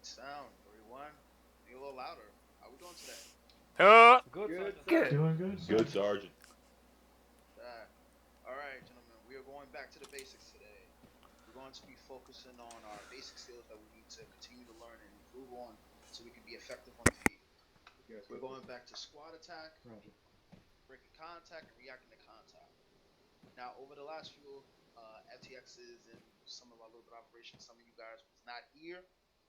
Sound 31. Be a little louder. How we doing today? Good, Good, Sergeant. sir. Doing good, sir. Good, Sergeant. Uh, all right, gentlemen. We are going back to the basics today. We're going to be focusing on our basic skills that we need to continue to learn and improve on, so we can be effective on the field. Yes, We're sir. going back to squad attack, Roger. breaking contact, and reacting to contact. Now, over the last few FTXs and some of our little bit operations, some of you guys was not here,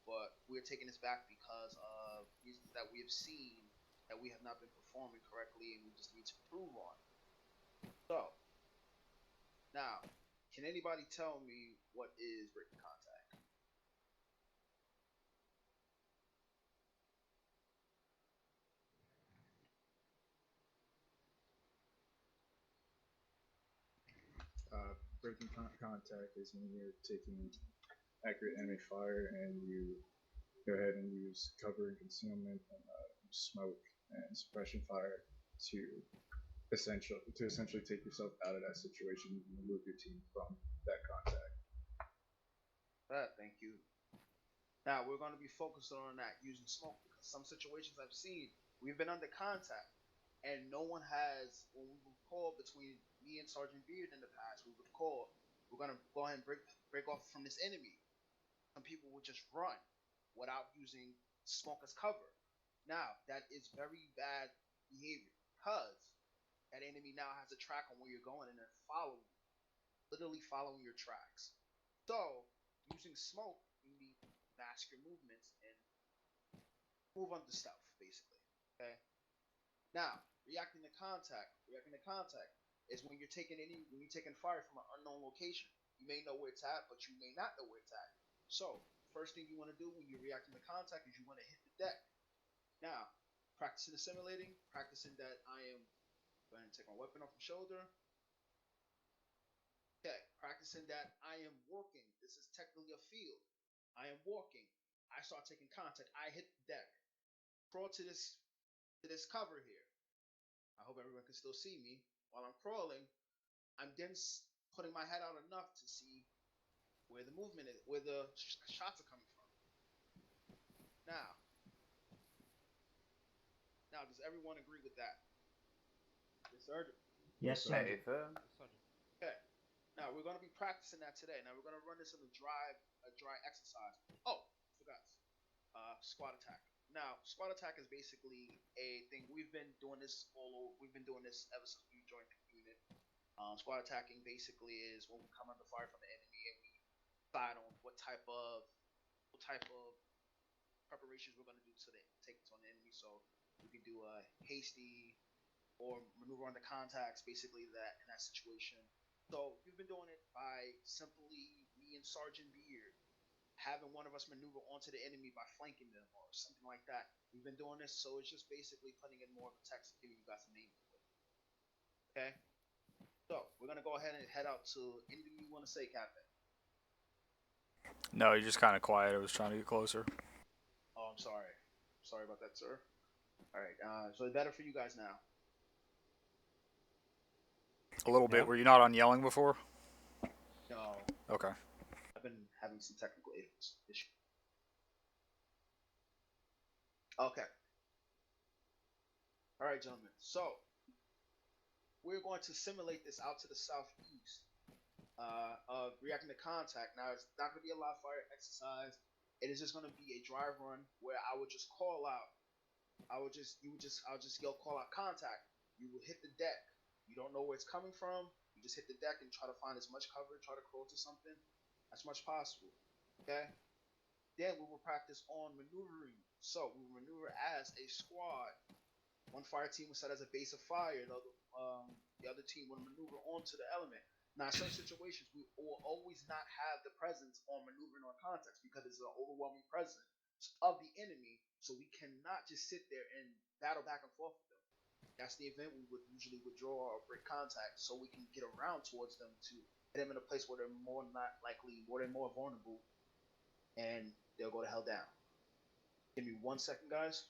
but we're taking this back because of reasons that we have seen that we have not been performing correctly, and we just need to improve on. So, now, can anybody tell me what is breaking contact? Breaking contact is when you're taking accurate enemy fire and you go ahead and use cover and concealment and smoke and suppression fire to essentially take yourself out of that situation and remove your team from that contact. Thank you. Now, we're going to be focusing on that using smoke because some situations I've seen, we've been under contact and no one has, when we would call between me and Sergeant Beard in the past, we would call, we're going to go ahead and break off from this enemy. Some people would just run without using smoke as cover. Now, that is very bad behavior because that enemy now has a track on where you're going and they're following you, literally following your tracks. So, using smoke, you need to mask your movements and move under stuff, basically. Okay? Now, reacting to contact. Reacting to contact is when you're taking fire from an unknown location. You may know where it's at, but you may not know where it's at. So, first thing you want to do when you're reacting to contact is you want to hit the deck. Now, practicing assimilating, practicing that I am. Go ahead and take my weapon off my shoulder. Okay, practicing that I am walking. This is technically a field. I am walking. I start taking contact. I hit the deck. Crawl to this cover here. I hope everyone can still see me. While I'm crawling, I'm then putting my head out enough to see where the movement is, where the shots are coming from. Now, does everyone agree with that? Yes, sir. Yes, sir. Sergeant. Yes, Sergeant. Okay. Now we're going to be practicing that today. Now we're going to run this in a dry exercise. Oh, forgot. Squad attack. Now, squad attack is basically a thing we've been doing this all over. We've been doing this ever since we joined the unit. Squad attacking basically is when we come under fire from the enemy and we decide on what type of preparations we're going to do to take this on the enemy. So we can do a hasty or maneuver under contacts, basically that in that situation. So we've been doing it by simply me and Sergeant Beard having one of us maneuver onto the enemy by flanking them or something like that. We've been doing this, so it's just basically putting in more of a text and giving you guys a name for it. Okay? So we're gonna go ahead and head out to anything you want to say, Captain. No, you're just kind of quiet. I was trying to get closer. Oh, I'm sorry. Sorry about that, sir. All right. So it's better for you guys now. A little bit. Yeah. Were you not on yelling before? No, Okay. I've been having some technical issues. Okay. All right, gentlemen. So we're going to simulate this out to the southeast of reacting to contact. Now it's not going to be a live fire exercise. It is just going to be a drive run where I would just call out. I'll just yell call out contact. You will hit the deck. You don't know where it's coming from. You just hit the deck and try to find as much cover. Try to crawl to something as much possible. Okay. Then we will practice on maneuvering. So we will maneuver as a squad. One fire team was set as a base of fire. The other team will maneuver onto the element. Now, in certain situations, we will always not have the presence on maneuvering on contacts because it's an overwhelming presence of the enemy. So we cannot just sit there and battle back and forth with them. That's the event we would usually withdraw or break contact so we can get around towards them to get them in a place where they're more not likely, where they're more vulnerable, and they'll go to hell down. Give me 1 second, guys.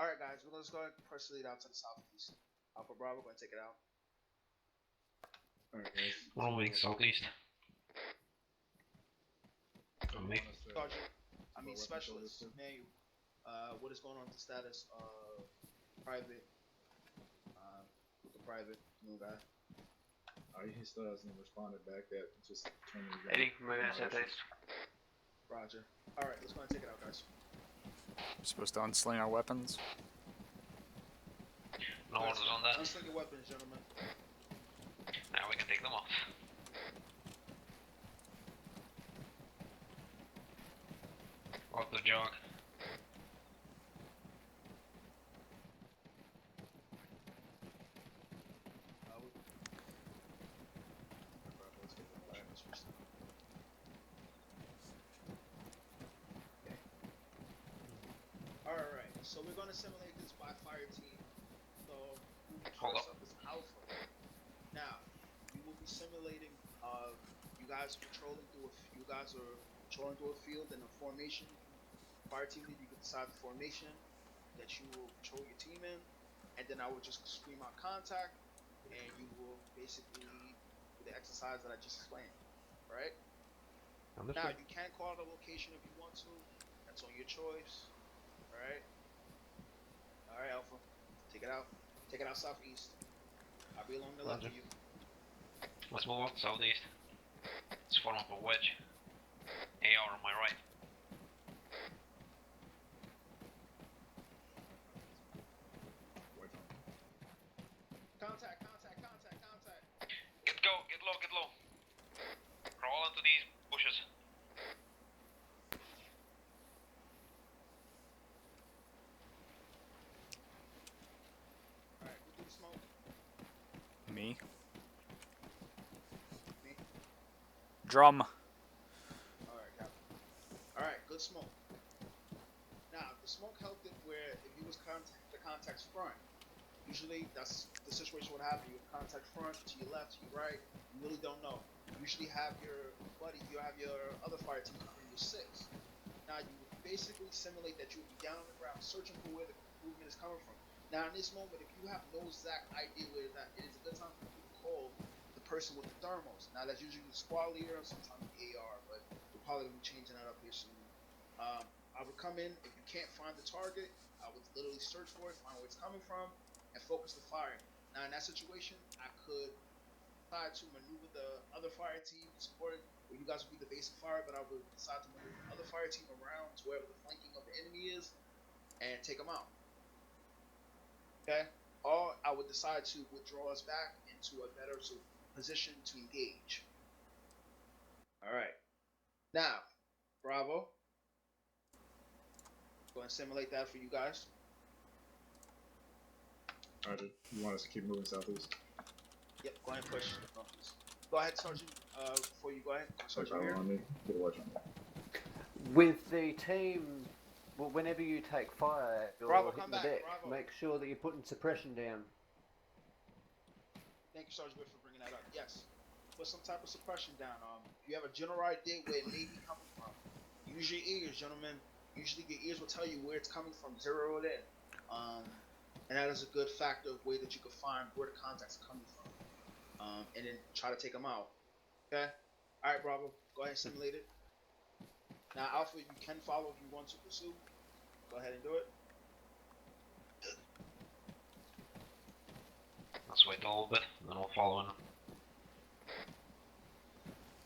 All right, guys, let's go ahead and proceed out to the southeast. Alpha Bravo, go and take it out. Alright, guys. We're moving southeast. So you me. want us to Sergeant, I what mean weapons specialist, are listed? manual. What is going on with the status of private? With the private new guy. He still hasn't responded back yet. Just told me Heading from moving southeast. Roger. All right, let's go and take it out, guys. We're supposed to unsling our weapons. No orders on that. Unsling your weapons, gentlemen. Now we can take them off. Off the jog. Let's get the fire. Let's switch them. Okay. All right. So we're gonna simulate this by fire team. So Hold first up. up is Alpha. Now we will be simulating. You guys are patrolling through. You guys are patrolling through a field in a formation. Fire team lead, you can decide the formation that you will patrol your team in, and then I will just scream out contact, and you will basically do the exercise that I just explained. Right? Now Understood. you can call the location if you want to. That's on your choice. Alright? Alright, Alpha. Take it out. Take it out southeast. I'll be along the left Roger. of you. Let's move up southeast. Let's form up a wedge. AR on my right. Contact. Get low. Crawl into these bushes. Alright, who do the smoke? Me. Me? Drum. Alright, got it. Alright, good smoke. Now, the smoke helped it where if you was the contact's front, usually that's the situation would happen. You have contact front, to your left, to your right, you really don't know. You usually have your buddy, you have your other fire team covering your six. Now you would basically simulate that you would be down on the ground searching for where the movement is coming from. Now in this moment, if you have no exact idea where that is, a good time for you to call the person with the thermals. Now that's usually the squad leader or sometimes the AR, but we're probably gonna be changing that up here soon. I would come in, if you can't find the target, I would literally search for it, find where it's coming from, and focus the fire. Now in that situation, I could try to maneuver the other fire team support, or you guys would be the base of fire, but I would decide to maneuver the other fire team around to wherever the flanking of the enemy is, and take them out. Okay? Or I would decide to withdraw us back into a better position to engage. Alright. Now, Bravo. Go and simulate that for you guys. Alright, you want us to keep moving southeast? Yep, go ahead and push. Go ahead, Sergeant. Before you go ahead, Sergeant Like, here. on me. Get a watch on me. With the team, well, whenever you take fire or Bravo, hit come the back, deck, Bravo. make sure that you're putting suppression down. Thank you, Sergeant, for bringing that up. Yes, put some type of suppression down. If you have a general idea where it may be coming from, use your ears, gentlemen. Usually, your ears will tell you where it's coming from. Zero it in, and that is a good factor of way that you can find where the contacts are coming from, and then try to take them out. Okay. All right, Bravo. Go ahead and simulate it. Now, Alpha, you can follow if you want to pursue. Go ahead and do it. Let's wait a little bit, and then we'll follow in.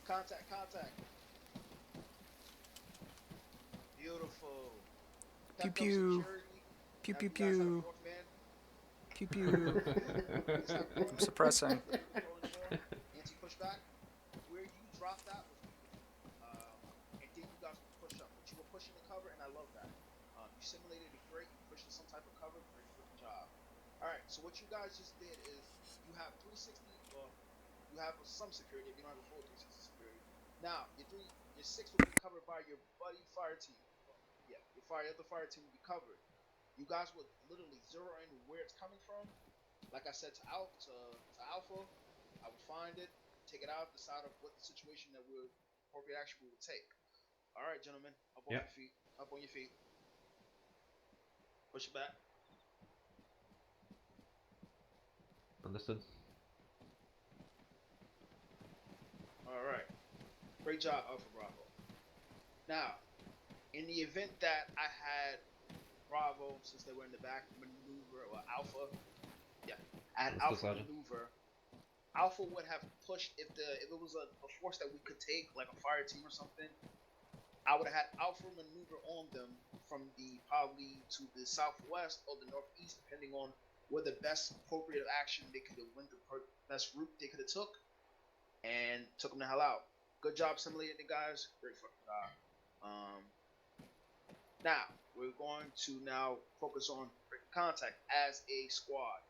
Contact. Beautiful. Pew Kept up pew. security. Pew Now, pew if you guys have a pew. fourth man, Pew pew. I'm suppressing. Anti-push back. Where you dropped that was and then you guys would push up. But you were pushing the cover, and I love that. You simulated it great. You pushed some type of cover. Great freaking job. Alright, so what you guys just did is you have 360, well, you have some security if you don't have a full 360 security. Now, your 6 will be covered by your buddy fire team. Yeah, your other fire team will be covered. You guys would literally zero in where it's coming from. Like I said to Alpha, I would find it, take it out, decide of what the situation that we're appropriate action we would take. All right, gentlemen, up on Yep. your feet. Up on your feet. Push it back. Understood. Alright. Great job, Alpha Bravo. Now, in the event that I had Bravo, since they were in the back, maneuver, or Alpha, yeah, I had Understood, Alpha Sergeant. maneuver. Alpha would have pushed if it was a force that we could take, like a fire team or something. I would have had Alpha maneuver on them from the probably to the southwest or the northeast, depending on where the best appropriate action they could have went, the best route they could have took, and took them the hell out. Good job simulating it, guys. Great fucking job. Now we're going to focus on breaking contact as a squad.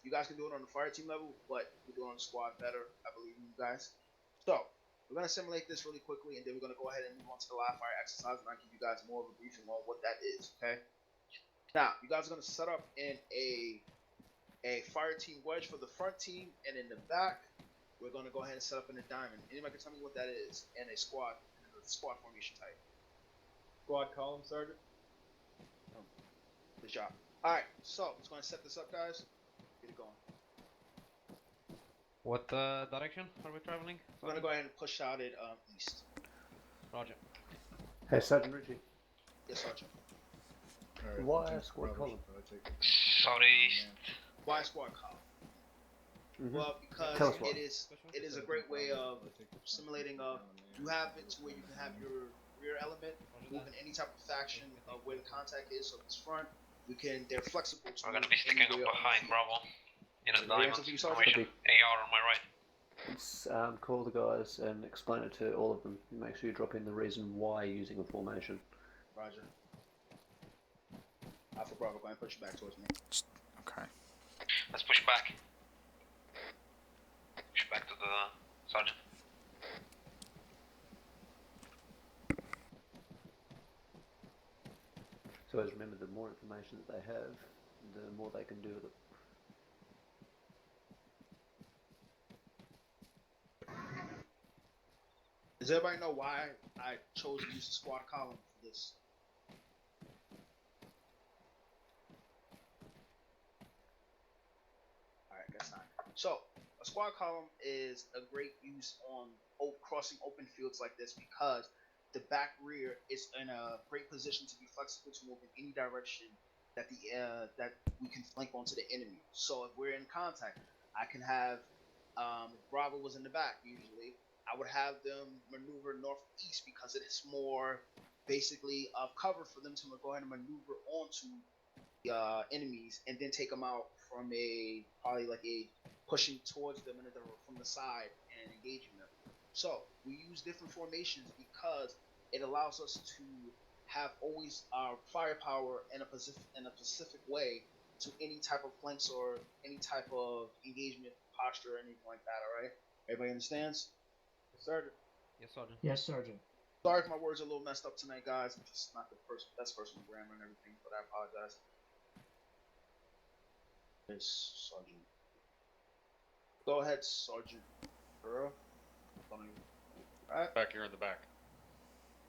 You guys can do it on the fire team level, but we do it on the squad better. I believe in you guys. So we're gonna simulate this really quickly, and then we're gonna go ahead and move on to the live fire exercise, and I'll give you guys more of a briefing on what that is. Okay. Now you guys are gonna set up in a fire team wedge for the front team, and in the back, we're gonna go ahead and set up in a diamond. Anybody can tell me what that is? And a squad formation type. Squad column, Sergeant. Good job. All right, so let's go ahead and set this up, guys. Get it going. What direction are we traveling? We're gonna go ahead and push out it east. Roger. Hey, Sergeant Richie. Yes, Sergeant. Alright, Why Lieutenant squad Bravo column? should probably take it. Southeast. Why squad column? Mhm. Well, because Tell us why. it is a great way of simulating. You have it to where you can have your rear element moving any type of faction of where the contact is. So if it's front, they're flexible. To We're gonna be sticking up anywhere on the behind field. Bravo. In a Any diamond answer for you, Sergeant? formation. AR on my right. Let's call the guys and explain it to all of them. Make sure you drop in the reason why you're using a formation. Roger. Alpha Bravo, go ahead and push you back towards me. Okay. Let's push back. Push back to the sergeant. So as remember, the more information that they have, the more they can do with it. Does everybody know why I chose to use the squad column for this? Alright, guess not. So, a squad column is a great use on crossing open fields like this because the back rear is in a great position to be flexible to move in any direction that that we can flank onto the enemy. So if we're in contact, I can have Bravo was in the back usually. I would have them maneuver northeast because it is more basically of cover for them to go ahead and maneuver onto the enemies and then take them out from probably like a pushing towards them from the side and engaging them. So we use different formations because it allows us to have always our firepower in a specific way to any type of flanks or any type of engagement posture or anything like that. All right, everybody understands? Sergeant. Yes, sergeant. Yes, Sergeant. Sorry if my words are a little messed up tonight, guys. I'm just not the best person with grammar and everything, but I apologize. Yes, Sergeant. Go ahead, Sergeant. Burrow. Alright. Back here in the back.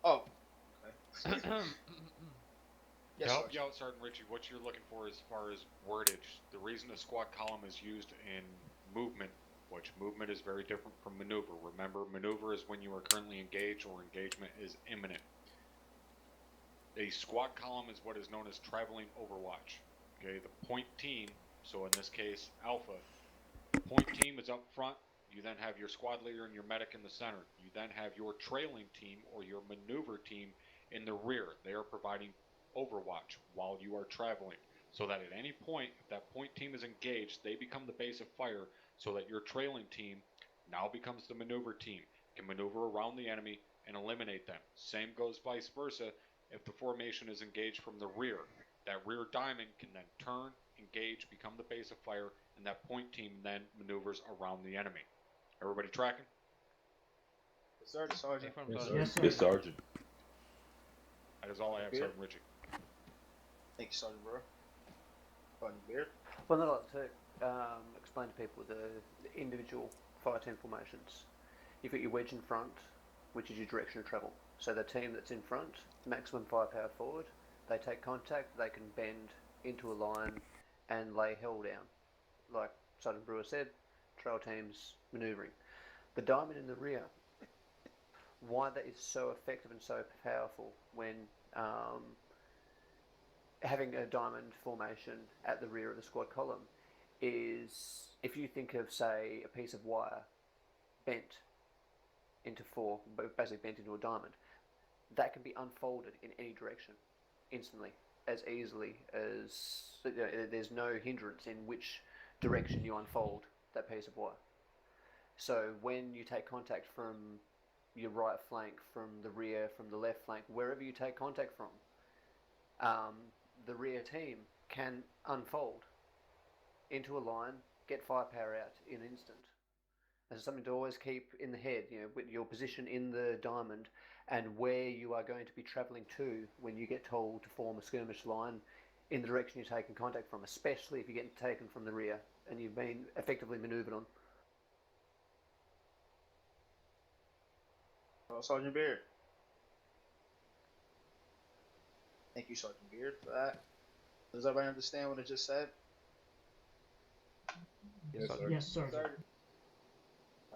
Oh. Okay. To Yes, help Sergeant. you out, Sergeant Richie, what you're looking for as far as wordage, the reason a squad column is used in movement, which movement is very different from maneuver. Remember, maneuver is when you are currently engaged or engagement is imminent. A squad column is what is known as traveling overwatch. Okay, the point team, so in this case, Alpha, the point team is up front. You then have your squad leader and your medic in the center. You then have your trailing team or your maneuver team in the rear. They are providing overwatch while you are traveling, so that at any point, if that point team is engaged, they become the base of fire, so that your trailing team now becomes the maneuver team, can maneuver around the enemy and eliminate them. Same goes vice versa if the formation is engaged from the rear. That rear diamond can then turn, engage, become the base of fire, and that point team then maneuvers around the enemy. Everybody tracking? Yes, Sergeant. Sergeant. Yes, sir. Yes, Sergeant. That is all I have, Beard? Sergeant Richie. Thank you, Sergeant Burrow. Sergeant Beard. Well, I'd like to explain to people the individual fire team formations. You've got your wedge in front, which is your direction of travel. So the team that's in front, maximum firepower forward, they take contact, they can bend into a line and lay hell down, like Sergeant Brewer said, trail teams manoeuvring. The diamond in the rear, why that is so effective and so powerful when having a diamond formation at the rear of the squad column is, if you think of, say, a piece of wire bent into four, basically bent into a diamond, that can be unfolded in any direction instantly, as easily as there's no hindrance in which direction you unfold that piece of wire. So when you take contact from your right flank, from the rear, from the left flank, wherever you take contact from, the rear team can unfold into a line, get firepower out in an instant. This is something to always keep in the head, with your position in the diamond and where you are going to be travelling to when you get told to form a skirmish line in the direction you're taking contact from, especially if you're getting taken from the rear and you've been effectively manoeuvred on. Well, Sergeant Beard. Thank you, Sergeant Beard, for that. Does everybody understand what I just said? Yes, sir. Yes, Sergeant.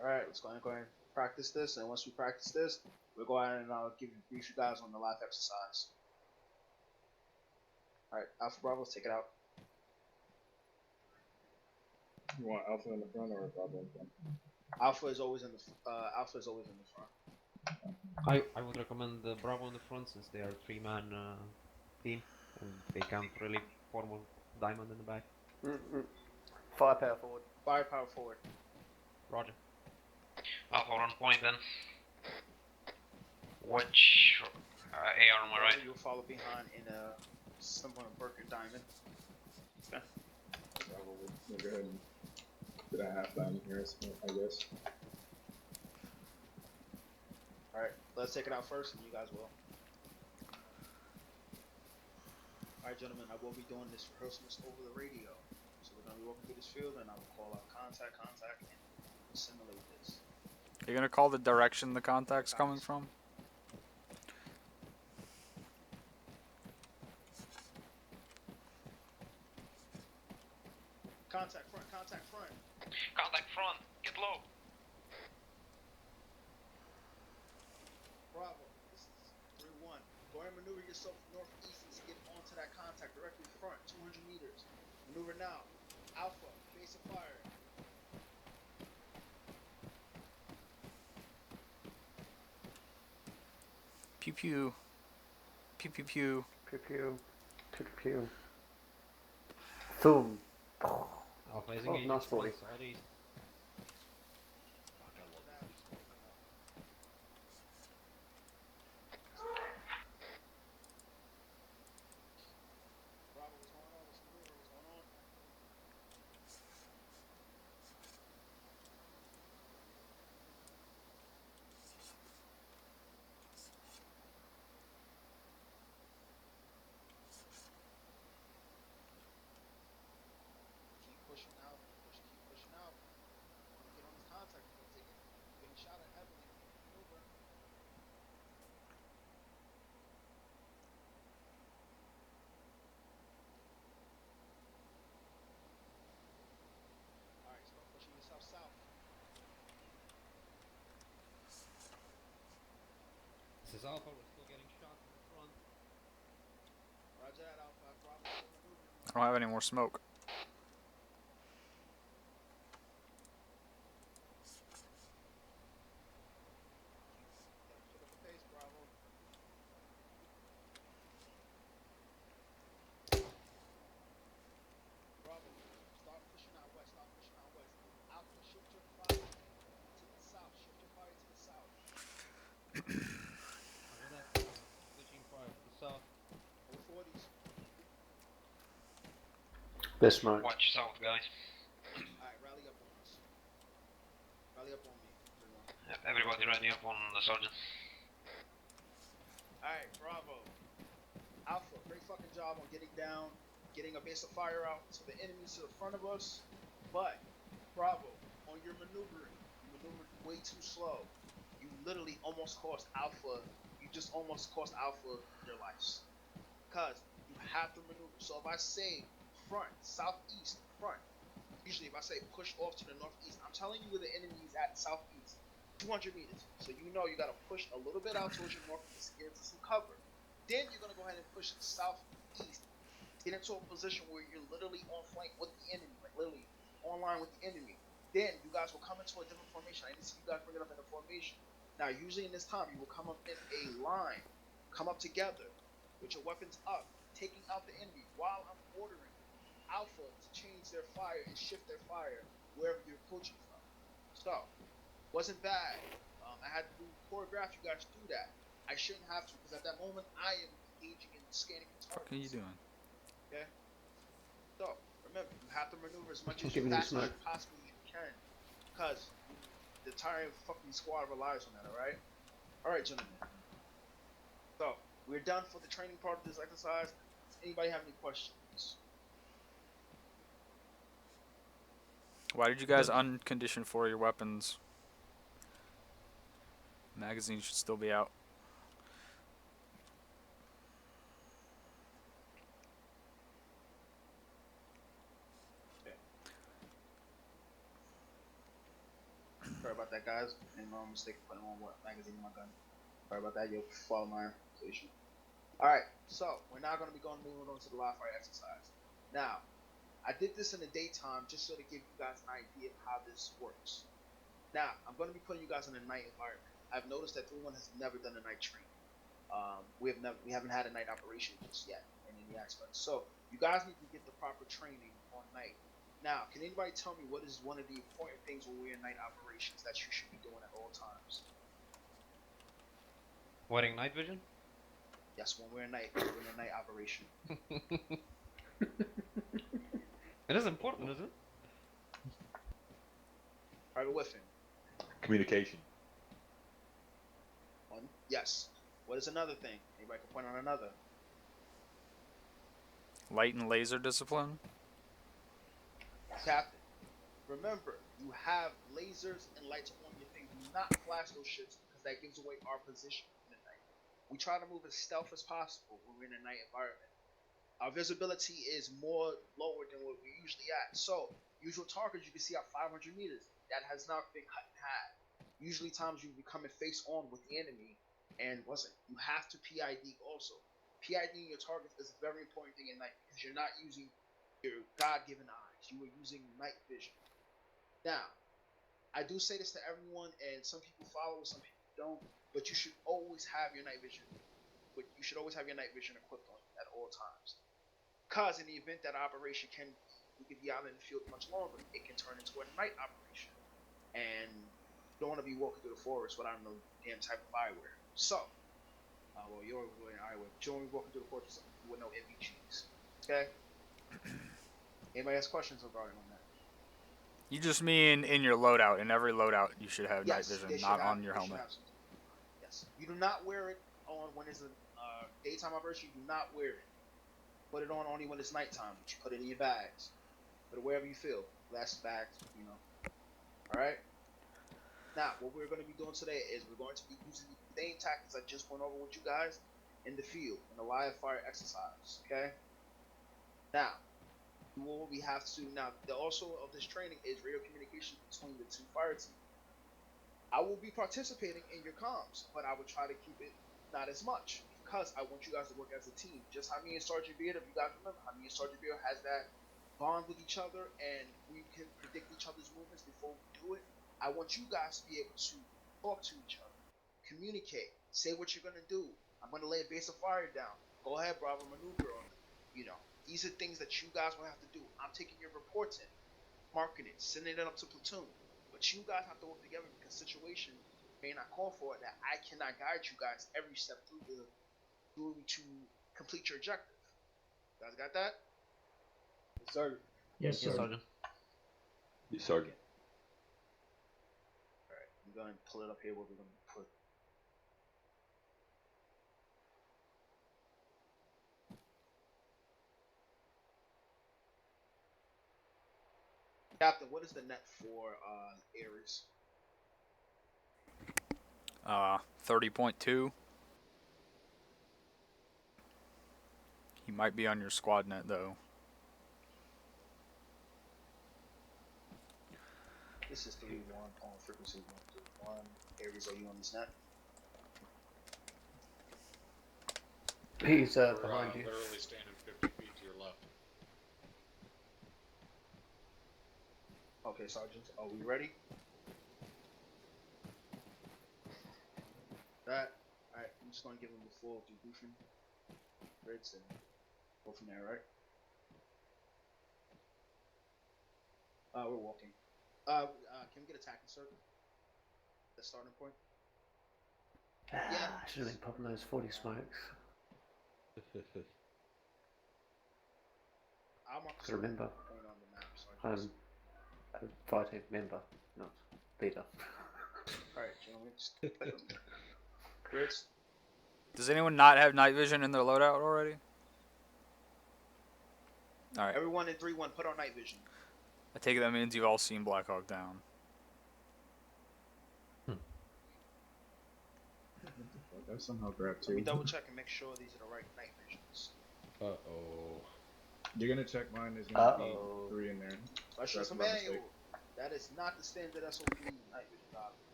All right, let's go ahead and practice this. And once we practice this, we'll go ahead and brief you guys on the live exercise. All right, Alpha Bravo, take it out. You want Alpha in the front or Bravo in the front? Alpha is always in the front. I would recommend the Bravo in the front, since they are a 3-man team and they can't really form a diamond in the back. Firepower forward. Firepower forward. Roger. Alpha on point then. Which AR am I right? You'll follow behind in a symbol of Burke and Diamond. Okay. Bravo, we'll go ahead and put a half diamond here, I guess. All right, let's take it out first, and you guys will. All right, gentlemen, I will be doing this rehearsal over the radio. So we're gonna be walking through this field, and I will call out contact, and simulate this. You're gonna call the direction the contact's coming from? Contact front, contact front. Contact front, get low. Bravo, this is 3-1. Go ahead and maneuver yourself northeast and get onto that contact directly front, 200 meters. Maneuver now. Alpha, base of fire. Pew pew. Pew pew pew. Pew pew. Pew pew. Boom. Alpha is Oh, engaging nice front, body. southeast. Bravo, what's going on? What's going on? Keep pushing out. Keep pushing out. Get on this contact. Take it. Getting shot at heavily. Maneuver. All right, start pushing yourself south. This is Alpha, we're still getting shot in the front. Roger that, Alpha. Bravo, maneuver. I don't have any more smoke. Pick up the pace, Bravo. Bravo, start pushing out west. Start pushing out west. Alpha, shift your fire to the south. Shift your fire to the south. After that, switching fire to the south. Over 40s. Best smoke. Watch south, guys. Alright, rally up on us. Rally up on me, everyone. Everybody ready up on the sergeant. Alright, Bravo. Alpha, great fucking job on getting down, getting a base of fire out to the enemies to the front of us. But, Bravo, on your maneuvering, you maneuvered way too slow. You literally almost cost Alpha, you just almost cost Alpha your lives. Because you have to maneuver. So if I say front, southeast, front, usually if I say push off to the northeast, I'm telling you where the enemy is at southeast, 200 meters. So you know you got to push a little bit out towards your northeast, get into some cover. Then you're gonna go ahead and push southeast, get into a position where you're literally on flank with the enemy, like literally online with the enemy. Then you guys will come into a different formation. I didn't see you guys bring it up in a formation. Now, usually in this time, you will come up in a line, come up together with your weapons up, taking out the enemy while I'm ordering Alpha to change their fire and shift their fire wherever you're approaching from. So, wasn't bad. I had to choreograph you guys through that. I shouldn't have to because at that moment I am engaging in scanning the What are you targets. doing? Okay. So remember, you have to maneuver as much as Give me fast the as smoke. you possibly can, because the entire fucking squad relies on that. All right. All right, gentlemen. So we're done for the training part of this exercise. Does anybody have any questions? Why did you guys uncondition for your weapons? Magazine should still be out. Sorry about that, guys. Made my own mistake putting on what magazine in my gun. Sorry about that. You'll follow my station. All right. So we're now going to be moving on to the live fire exercise. Now, I did this in the daytime just so to give you guys an idea of how this works. Now, I'm going to be putting you guys in a night environment. I've noticed that 3-1 has never done a night training. We haven't had a night operation just yet in any aspect. So you guys need to get the proper training on night. Now, can anybody tell me what is one of the important things when we're in night operations that you should be doing at all times? Wearing night vision? Yes, when we're in a night operation. It is important, isn't it? Private Whiffin. Communication. One. Yes. What is another thing? Anybody can point on another. Light and laser discipline. Captain, remember, you have lasers and lights on your thing. Do not flash those shits because that gives away our position in the night. We try to move as stealth as possible when we're in a night environment. Our visibility is more lower than what we're usually at. So, usual targets you can see at 500 meters. That has not been cut in half. Usually times you be coming face on with the enemy, and you have to PID also. PIDing your targets is a very important thing in night because you're not using your God-given eyes. You are using night vision. Now, I do say this to everyone, and some people follow, some people don't, but you should always have your night vision. You should always have your night vision equipped on at all times. Because in the event that operation we could be out in the field much longer, it can turn into a night operation. And you don't want to be walking through the forest without no damn type of eyewear. So, well, you're wearing eyewear, but you don't want to be walking through the forest with no NVGs. Okay? Anybody has questions regarding on that? You just mean in your loadout. In every loadout, you should have night vision, not on your helmet. Yes. You do not wear it on when it's a daytime operation. You do not wear it. Put it on only when it's nighttime. You put it in your bags. Put it wherever you feel. Less bags, Alright? Now, what we're going to be doing today is we're going to be using the same tactics I just went over with you guys in the field, in the live fire exercise. Okay? Now, what we have to now, also of this training is radio communication between the two fire teams. I will be participating in your comms, but I will try to keep it not as much because I want you guys to work as a team. Just how me and Sergeant Beard, if you guys remember, how me and Sergeant Beard has that bond with each other and we can predict each other's movements before we do it. I want you guys to be able to talk to each other, communicate, say what you're gonna do. I'm gonna lay a base of fire down. Go ahead, Bravo, maneuver on it. These are things that you guys will have to do. I'm taking your reports in, marking it, sending it up to platoon. But you guys have to work together because situation may not call for it that I cannot guide you guys every step through to complete your objective. You guys got that? Yes, sir. Yes, Yes, sir. Sergeant. Yes, Sergeant. Alright, I'm going to pull it up here where we're going to put. Captain, what is the net for Ares? 30.2. He might be on your squad net though. This is 3-1 on frequency 131. Aries, are you on this net? He's We're behind you. literally standing 50 feet to your left. Okay, Sergeant. Are we ready? That. Alright, I'm just gonna give him the full debriefing. Grids and go from there, right? We're walking. Can we get attacking circle? The starting point? Yeah. I should have been popping those 40 smokes. I'll mark the So remember, point on the map, I'm Sergeant. a fighting member, not leader. Alright, gentlemen, just click them. Grids. Does anyone not have night vision in their loadout already? Alright. Everyone in 3-1, put on night vision. I take it that means you've all seen Black Hawk Down. I somehow grabbed Let me two. double check and make sure these are the right night visions. Uh-oh. You're gonna check mine. There's gonna be 3 in there. Special That's my manual. mistake. That is not the standard SOP night vision dog.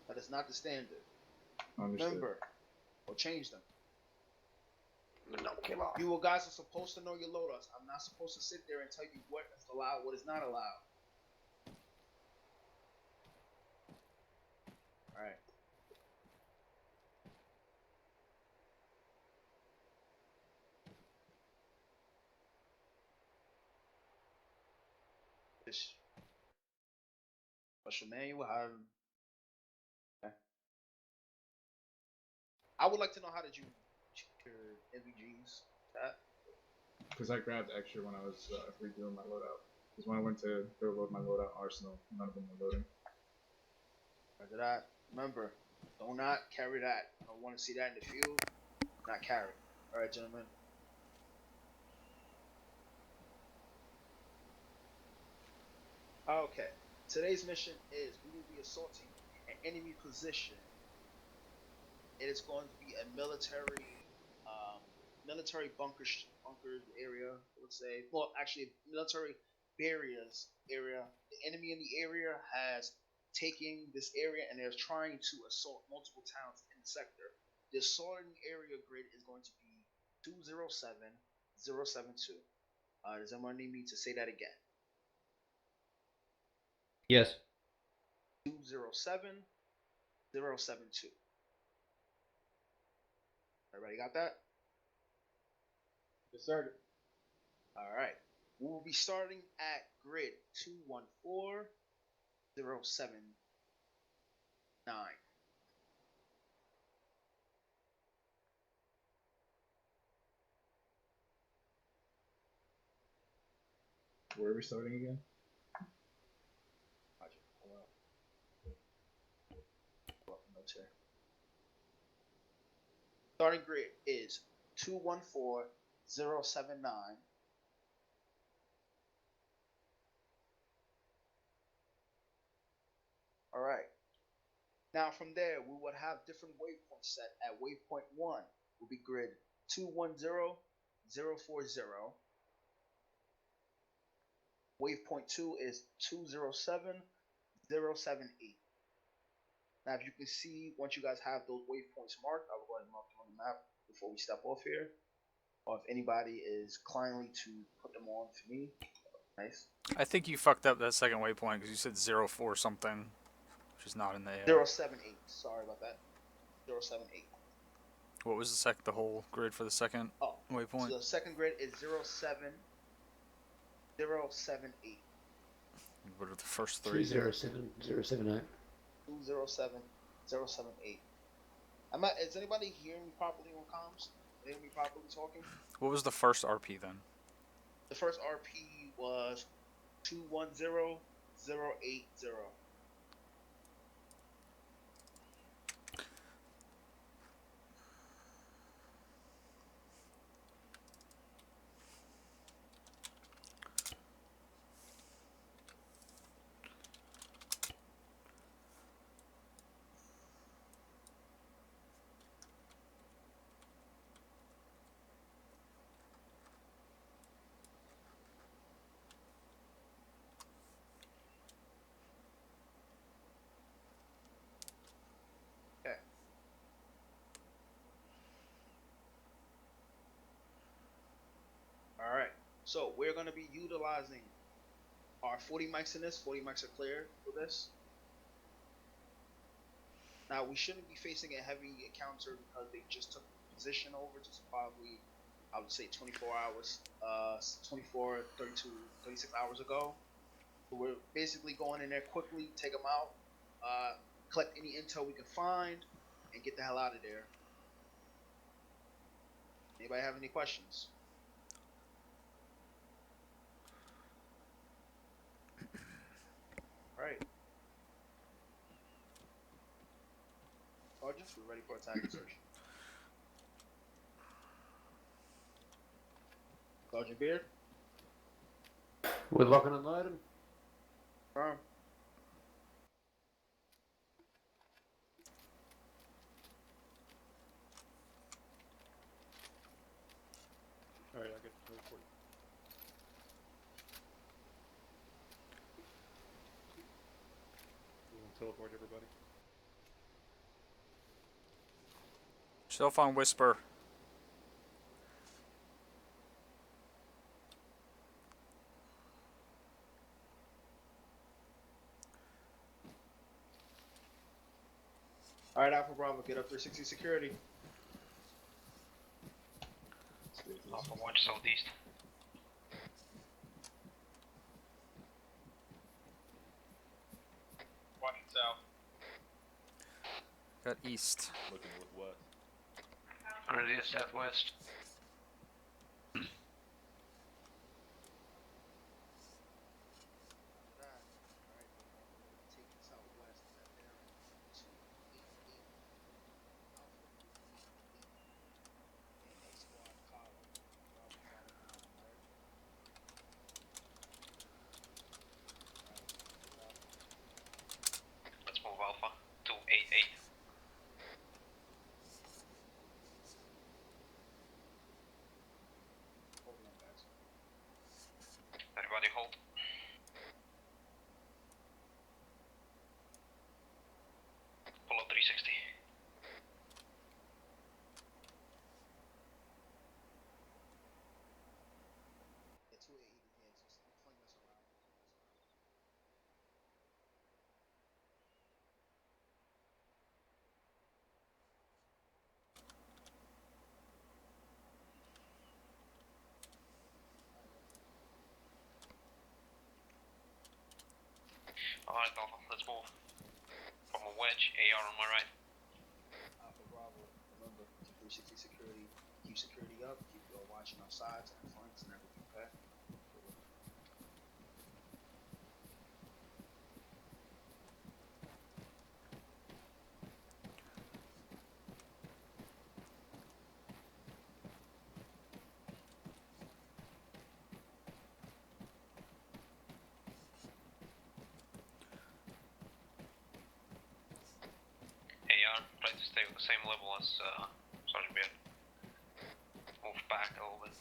That is not the standard. Understood. Remember, or change them. No killer. You guys are supposed to know your loadouts. I'm not supposed to sit there and tell you what is allowed, what is not allowed. Alright. This special manual, how... Okay. I would like to know, how did you check your MVGs? That? Because I grabbed extra when I was redoing my loadout. Because when I went to go load my loadout arsenal, none of them were loading. Roger that. Remember, do not carry that. I don't want to see that in the field. Not carry. Alright, gentlemen. Okay. Today's mission is we will be assaulting an enemy position. It is going to be a military bunker area, let's say. Well, actually, military barriers area. The enemy in the area has taken this area and they're trying to assault multiple towns in the sector. The assaulting area grid is going to be 207072. Does anyone need me to say that again? Yes. 207072. Everybody got that? Yes, sir. Alright. We will be starting at grid 214079. Where are we starting again? Roger. Hold up. Pull up the notes here. Starting grid is 214079. Alright. Now from there, we would have different waypoints set. At waypoint 1 will be grid 210040. Waypoint 2 is 207078. Now, if you can see, once you guys have those waypoints marked, I will go ahead and mark them on the map before we step off here. Or if anybody is kindly to put them on for me, nice. I think you fucked up that second waypoint because you said 04 something, which is not in the air. 078. Sorry about that. 078. What was the whole grid for the second waypoint? So the second grid is 07078. What are the first three? 207078. 207078. Is anybody hearing me properly on comms? Hearing me properly talking? What was the first RP then? The first RP was 210080. So we're going to be utilizing our 40 mics in this. 40 mics are clear for this. Now we shouldn't be facing a heavy encounter because they just took position over just probably, I would say 24 hours, 24, 32, 36 hours ago. So we're basically going in there quickly, take them out, collect any intel we can find, and get the hell out of there. Anybody have any questions? All right. Sergeant, we're ready for attack and search. Sergeant Beard? We're locking and loading. Firm. Alright, I get the report. We'll teleport everybody. Cell phone whisper. All right, Alpha Bravo, get up 360 security. Alpha watch southeast. Watching south. Got east. Looking northwest. Already at southwest. Take southwest at bearing 288 Alpha 288 and A squad column. Bravo follow behind, right? Let's move Alpha 288. Hold on, guys. Everybody hold. Pull up 360. Yeah, 288 in here, so fling us around. Alright, Alpha, let's move. From a wedge, AR on my right. Alpha Bravo, remember, keep 360 security, keep security up, keep watching our sides and our flanks and everything, okay? AR, try to stay at the same level as Sergeant Beard. Move back a little bit.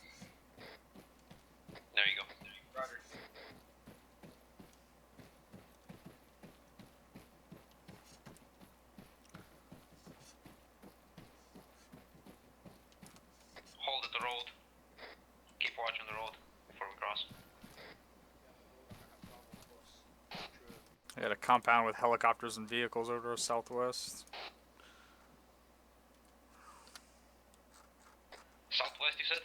There you go. Roger. Hold at the road. Keep watching the road before we cross. I got a compound with helicopters and vehicles over to southwest. Southwest, you said?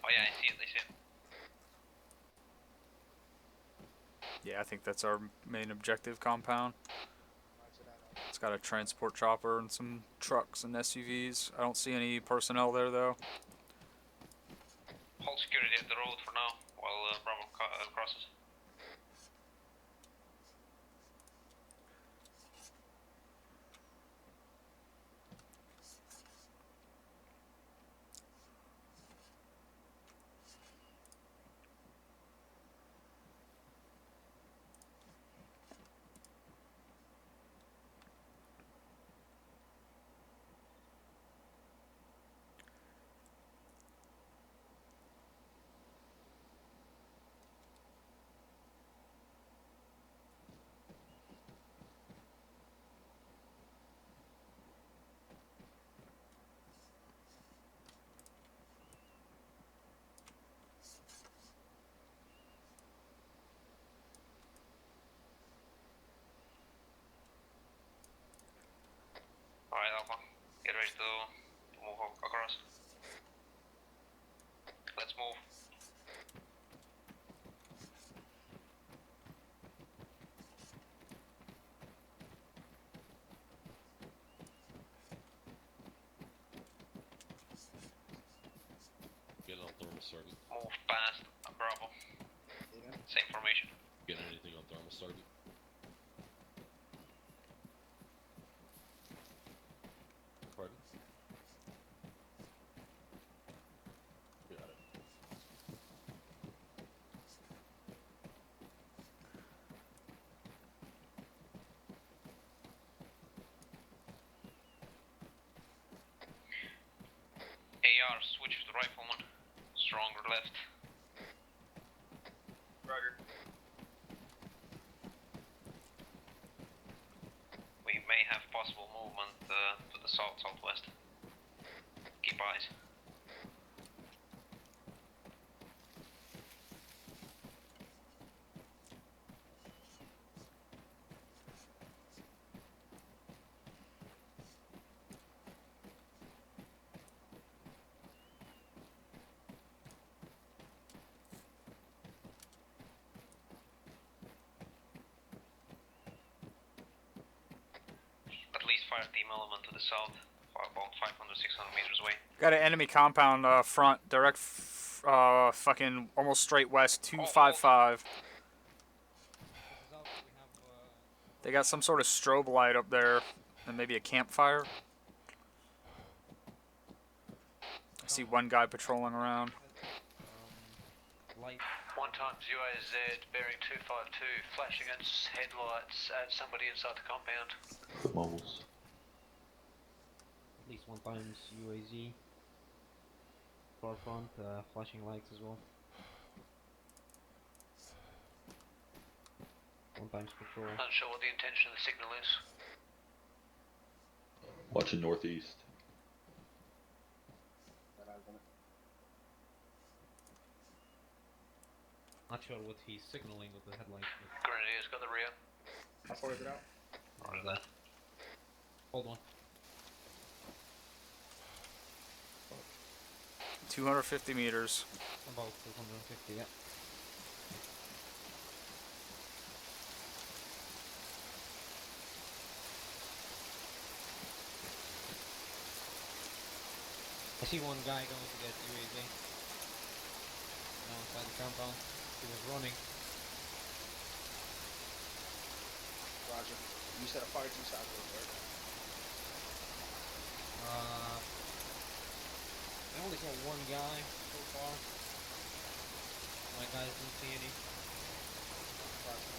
Oh yeah, I see it, I see it. Yeah, I think that's our main objective compound. It's got a transport chopper and some trucks and SUVs. I don't see any personnel there though. Hold security at the road for now while Bravo crosses. ready to move across. Let's move. Getting on thermal sergeant. Move past Bravo. Yeah. Same formation. Getting anything on thermal sergeant? Pardon? Got it. AR, switch to rifleman. Stronger left. Roger. We may have possible movement to the southwest. Keep eyes. At least fire team element to the south, about 500, 600 meters away. Got an enemy compound front, direct, fucking almost straight west, 255. They got some sort of strobe light up there, and maybe a campfire. I see one guy patrolling around. Light. 1 times UAZ bearing 252, flash against headlights at somebody inside the compound. The mobiles. At least 1 times UAZ. Far front, flashing lights as well. 1 times patrol. Unsure what the intention of the signal is. Watching northeast. Not sure what he's signaling with the headlights. Grenadier's got the rear. How far is it out? Right there. Hold on. 250 meters. About 250, yeah. I see one guy going to get UAZ. Now inside the compound. He was running. Roger. You said a fire team southwest, right? I only saw one guy so far. My guys didn't see any. Roger.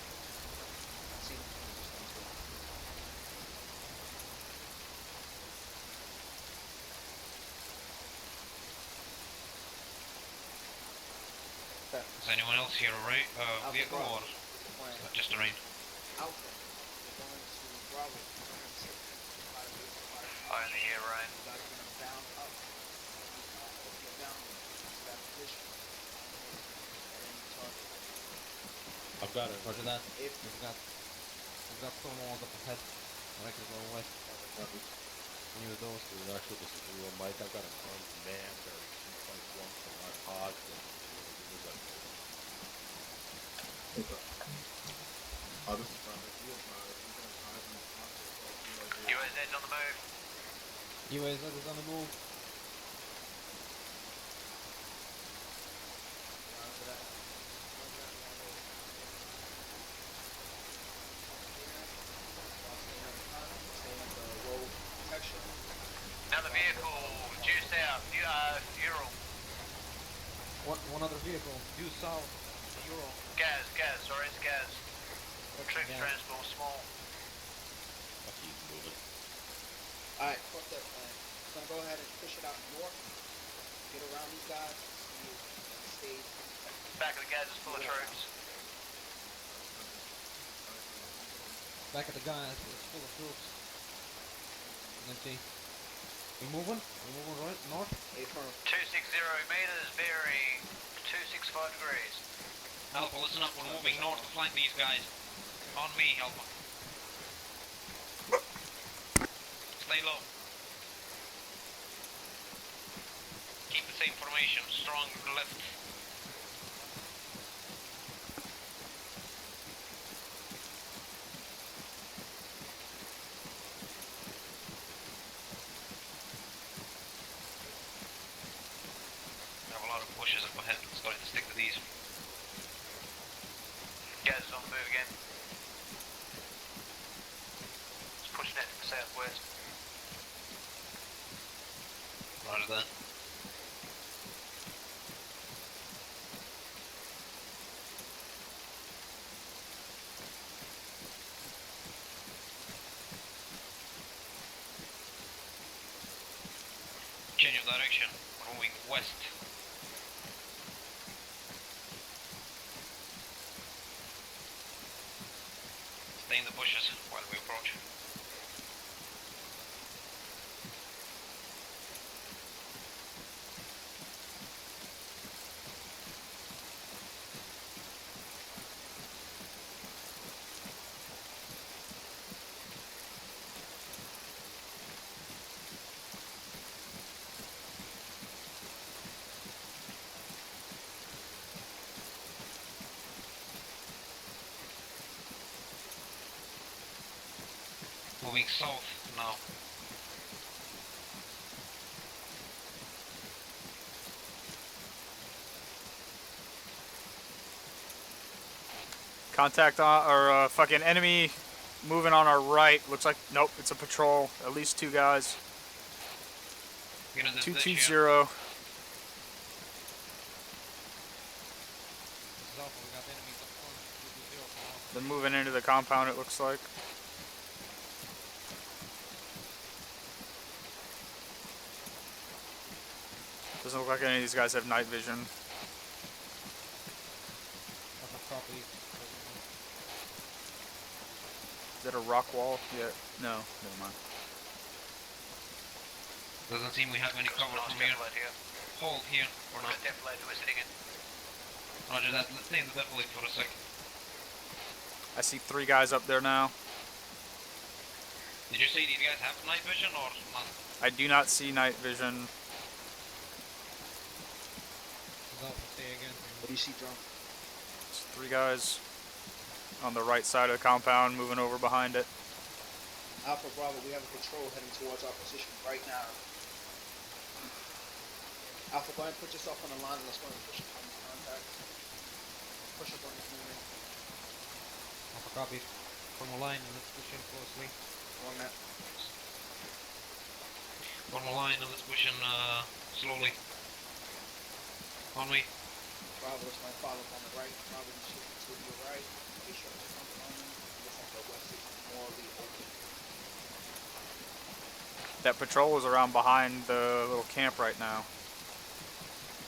I see them. Just one, two. Okay. Is anyone else here, right? Vehicle Bravo. or Plan. just a rain? Alpha. We're going to Bravo. We're going to take I didn't hear Ryan. You gotta get them down up. If you're down to that position. At any target. I've got it. Roger that. If We've got stone walls up ahead. Directly going west. Near those. There's actually this is real Mike. I've got an armed man bearing 2.1 from my pods. UAZ on the move. UAZ is on the move. Another vehicle due south, Ural. One other vehicle, due south, Euro. Gas, sorry, it's gas. Troop Gas. transport, small. He's moving. Alright, fuck that plan. I'm gonna go ahead and push it out north. Get around these guys. See if they stay. Back of the gas is full of troops. Back at the guys, it's full of troops. Let's see. We moving? We moving right north? 260 meters, bearing 265 degrees. Alpha, listen up, we're moving north to flank these guys. On me, Alpha. Stay low. same formation, strong left. I have a lot of bushes up ahead, starting to stick to these. Guys, don't move again. Just pushing it to the southwest. Roger that. Change of direction, moving west. Stay in the bushes while we approach. Moving south now. Contact on, or fucking enemy moving on our right. Looks like, nope, it's a patrol. At least 2 guys. 220. They're moving into the compound, it looks like. Doesn't look like any of these guys have night vision. Is that a rock wall? Yeah. No, never mind. Doesn't seem we have any cover from here. Hold here. We're not. We're sitting in. Roger that. Let's stay in the defilade for a sec. I see 3 guys up there now. Did you say these guys have night vision or not? I do not see night vision. What do you see, John? It's 3 guys on the right side of the compound, moving over behind it. Alpha Bravo, we have a patrol heading towards our position right now. Alpha, go ahead and put yourself on the line and let's go ahead and push up on the contact. Push up on this movement. Alpha copy. From a line and let's push in closely. On that. Form a line and let's push in slowly. On me. Bravo, let's not follow up on the right. Bravo, you shoot to your right. Be sure to come on in. Looks like the west is morally open. That patrol is around behind the little camp right now.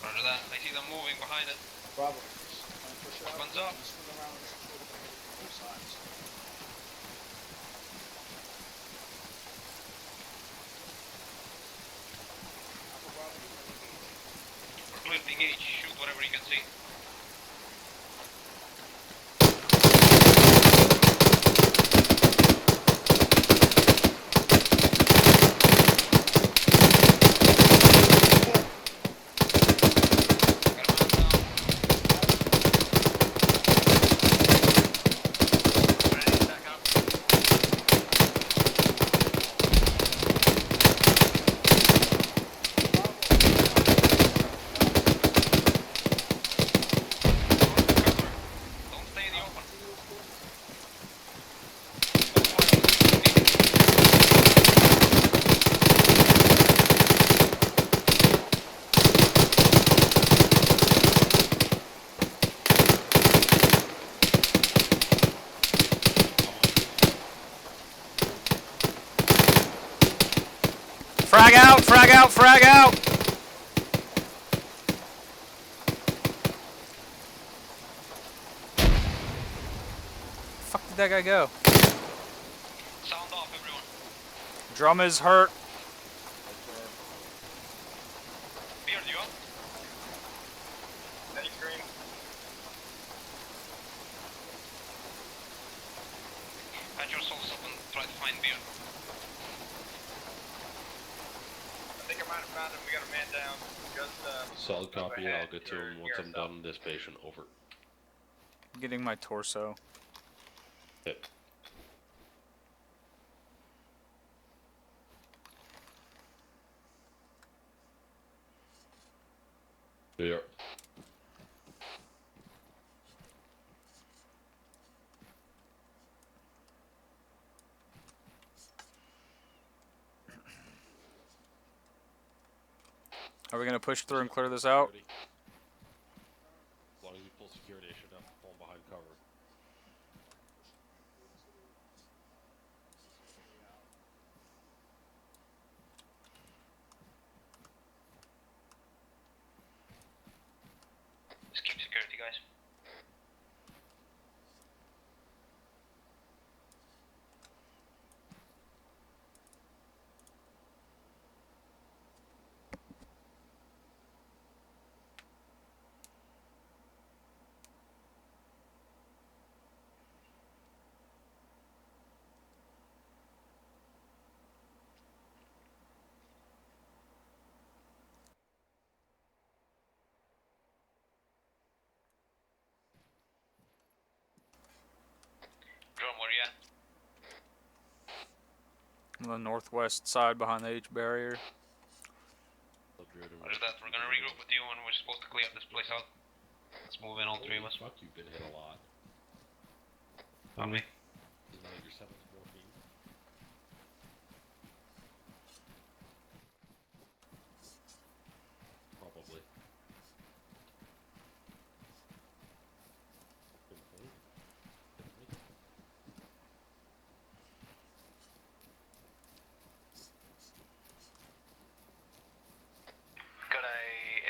Roger that. I see them moving behind it. Bravo, push out. Weapons up. Swing around and control the grenade from both sides. Alpha Bravo, you're going to engage. We're clear to engage. Shoot whatever you can see. Frag out! Frag out! Frag out! Fuck did that guy go? Sound off, everyone. Drum is hurt. Beard, you up? Any green? Patch yourselves up and try to find Beard. think I might have found him. We got a man down. Just Solid copy. ahead, I'll get to him once I'm done in this patient. Over. Getting my torso. Hit. There. Are we gonna push through and clear this out? Security. As long as you pull security, I should have to fall behind cover. Just keep security, guys. Drum, where you at? On the northwest side behind the H barrier. What is that? We're gonna regroup with you and we're supposed to clear this place out. Let's move in, all three of us. Fuck, you've been hit a lot. On me. Is that your 7th morphine? Probably. Didn't think. Didn't make it. Got a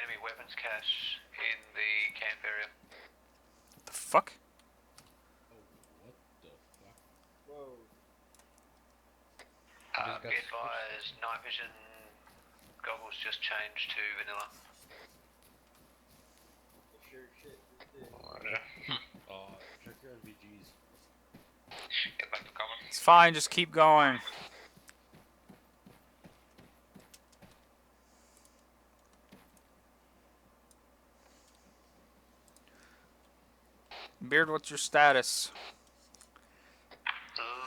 enemy weapons cache in the camp area. The fuck? Oh, what the fuck? Whoa. Be advised, night vision goggles just changed to vanilla. Sure shit. Check your NVGs. Get back to cover. It's fine, just keep going. Beard, what's your status?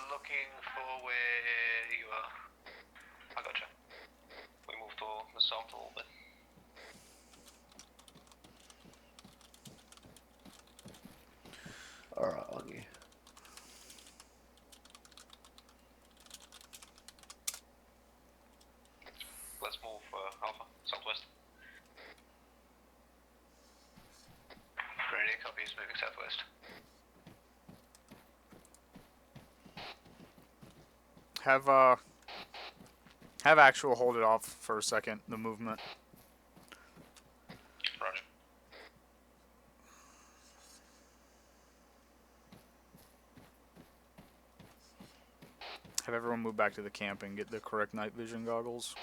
Looking for where you are. I gotcha. We moved to the south a little bit. Alright, on you. Let's move Alpha, southwest. Grenadier copies, moving southwest. Have actual hold it off for a second, the movement. Roger. Have everyone move back to the camp and get the correct night vision goggles.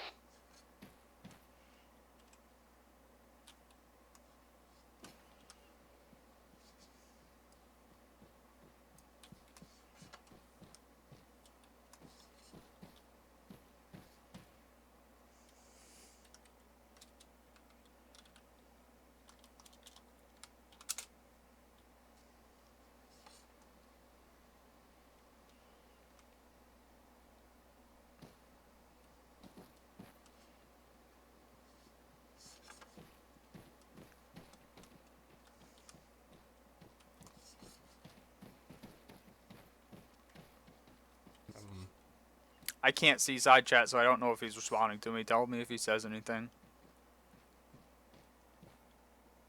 I can't see side chat, so I don't know if he's responding to me. Tell me if he says anything.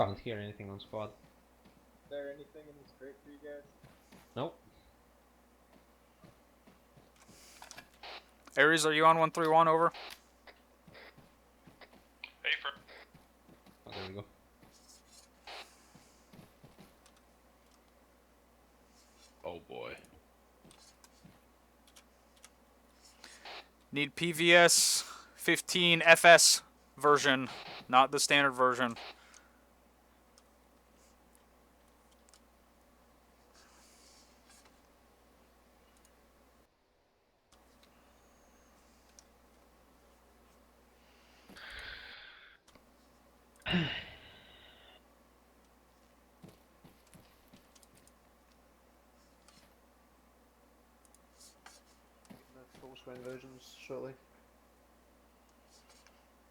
Can't hear anything on squad. Is there anything in this crate for you guys? Nope. Ares, are you on 131? Over. Ready for Oh, there we go. Oh boy. Need PVS 15 FS version, not the standard version. The full screen versions shortly.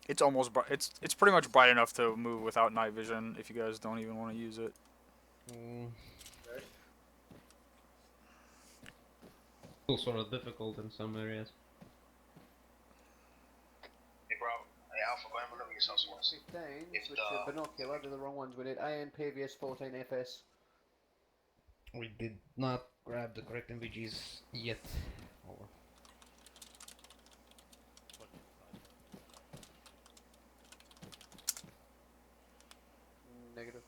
It's almost it's pretty much bright enough to move without night vision if you guys don't even want to use it. Still sort of difficult in some areas. Hey, bro. Hey, Alpha, go ahead and remember yourself some 15s, which are binocular, they're the wrong ones. We need AN PVS 14 FS. We did not grab the correct NVGs yet. Over. Negative.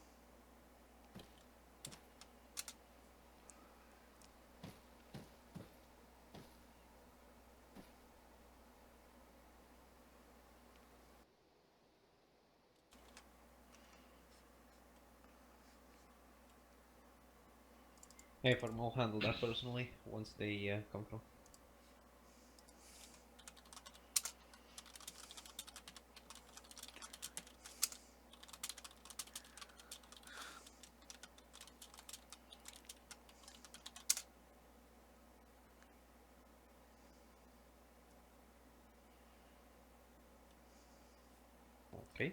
Hey, Farm, I'll handle that personally once they come through. Okay.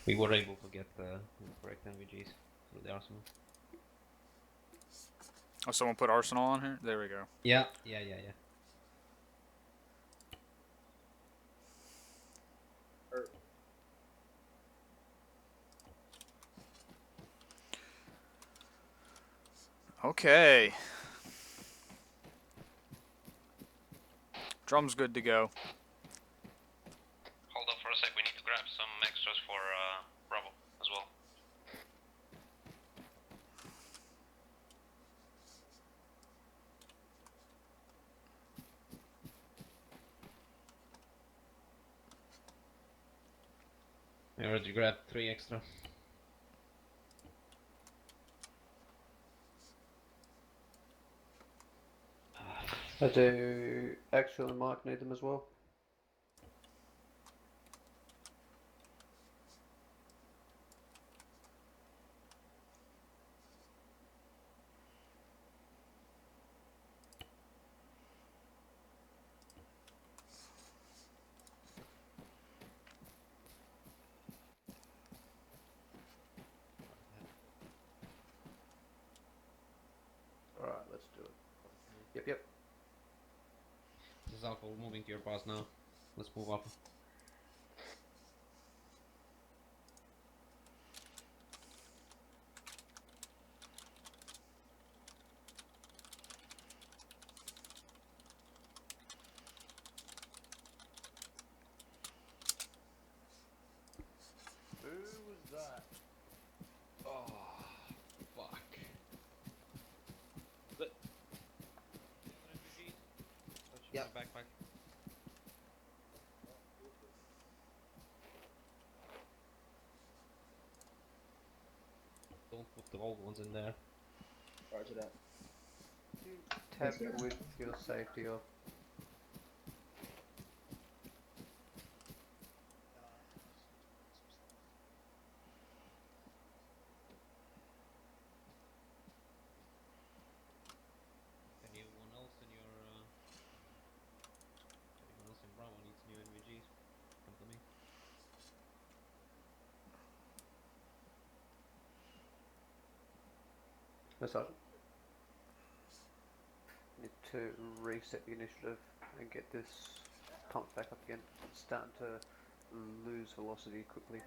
We were able to get the correct NVGs through the arsenal. Oh, someone put Arsenal on here? There we go. Yeah. Okay. Drum's good to go. Hold up for a sec, we need to grab some extras for Bravo as well. I already grabbed 3 extra. I do Axel and Mike need them as well. Alright, let's do it. Yep. This is Alpha, we're moving to your pass now. Let's move up. Who was that? Oh, fuck. Yep. Backpack. Don't put the old ones in there. Roger that. Tab with your safety off. Anyone else in your anyone else in Bravo needs new NVGs? Come to me. That's Sergeant. Need to reset the initiative and get this pumped back up again. It's starting to lose velocity quickly.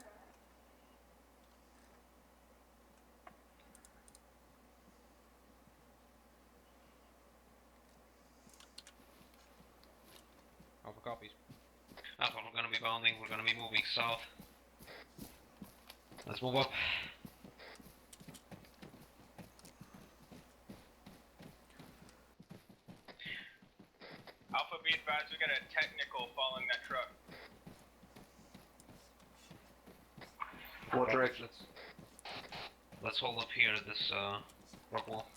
Alpha copies. Alpha, we're gonna be bounding, we're gonna be moving south. Let's move up. Alpha, be advised, we got a technical following that truck. What direction? Let's hold up here at this rock wall.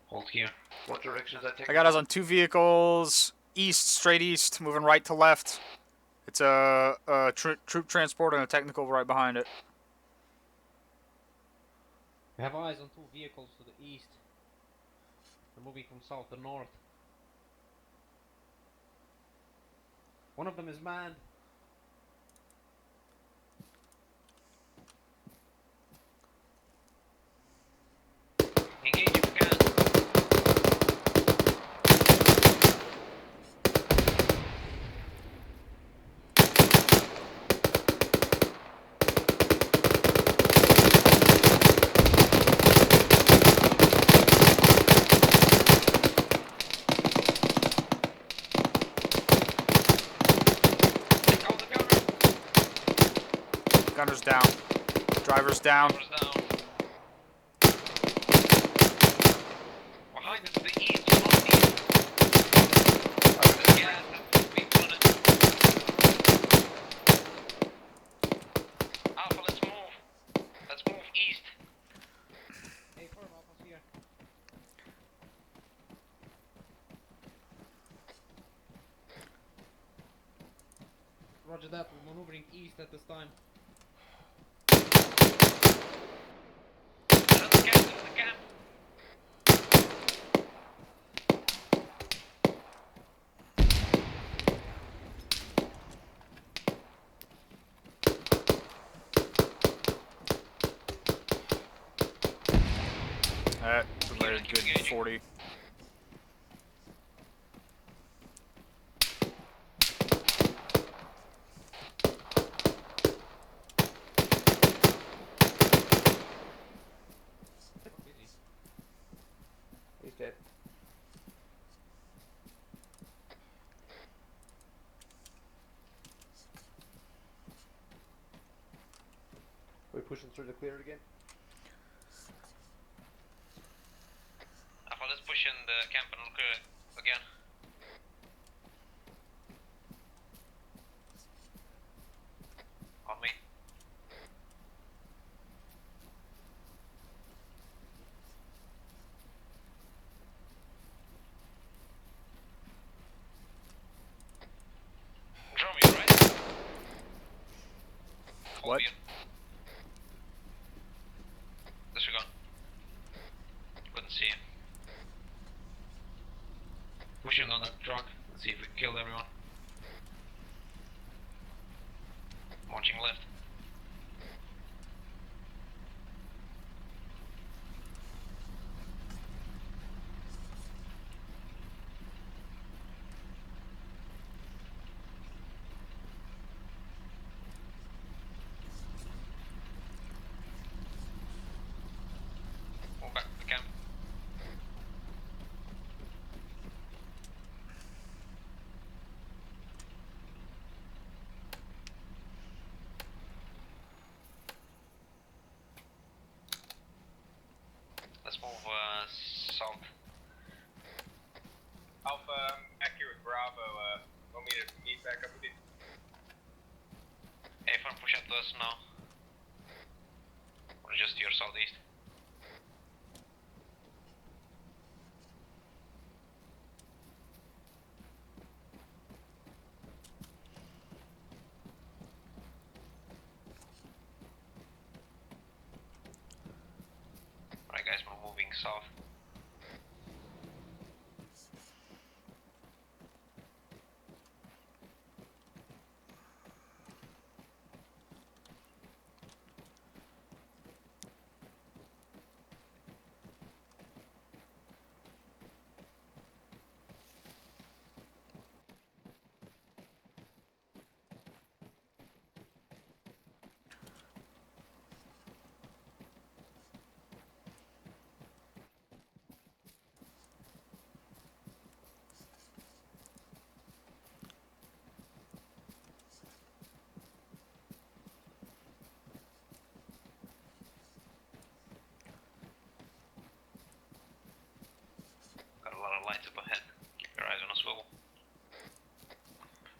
Hold here. What direction is that taking? I got us on 2 vehicles, east, straight east, moving right to left. It's a troop transport and a technical right behind it. We have eyes on 2 vehicles to the east. They're moving from south to north. One of them is manned. Engage if you can. Gunner's down. Driver's down. Down. Behind us to the east, northeast. There's gas that's being flooded. Alpha, let's move. Let's move east. Hey, firm, Alpha's here. Roger that, we're maneuvering east at this time. Another gas into the camp. Alright, we're good 40. He's dead. Are we pushing through the clear again? Alpha, let's push in the camp and look again. On me. Drum you, right? Hold What? here. Disregard. Couldn't see him. Pushing on that truck. Let's see if we killed everyone. Marching left. Move back to the camp. Let's move south. Alpha, accurate Bravo, want me to meet back up with you? Hey, if I'm push up to us now. Or just to your southeast. Alright guys, we're moving south. Got a lot of lights up ahead. Keep your eyes on a swivel.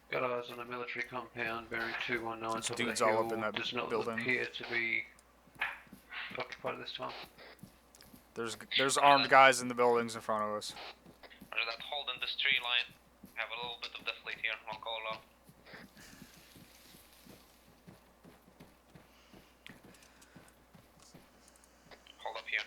Got got eyes on a military compound bearing 219 There's top of dudes the all hill. up in that Does not building. appear to be occupied at this time. There's armed guys in the buildings in front of us. Roger that. Hold in this tree line. Have a little bit of deflate here. I'll call it out. Hold up here.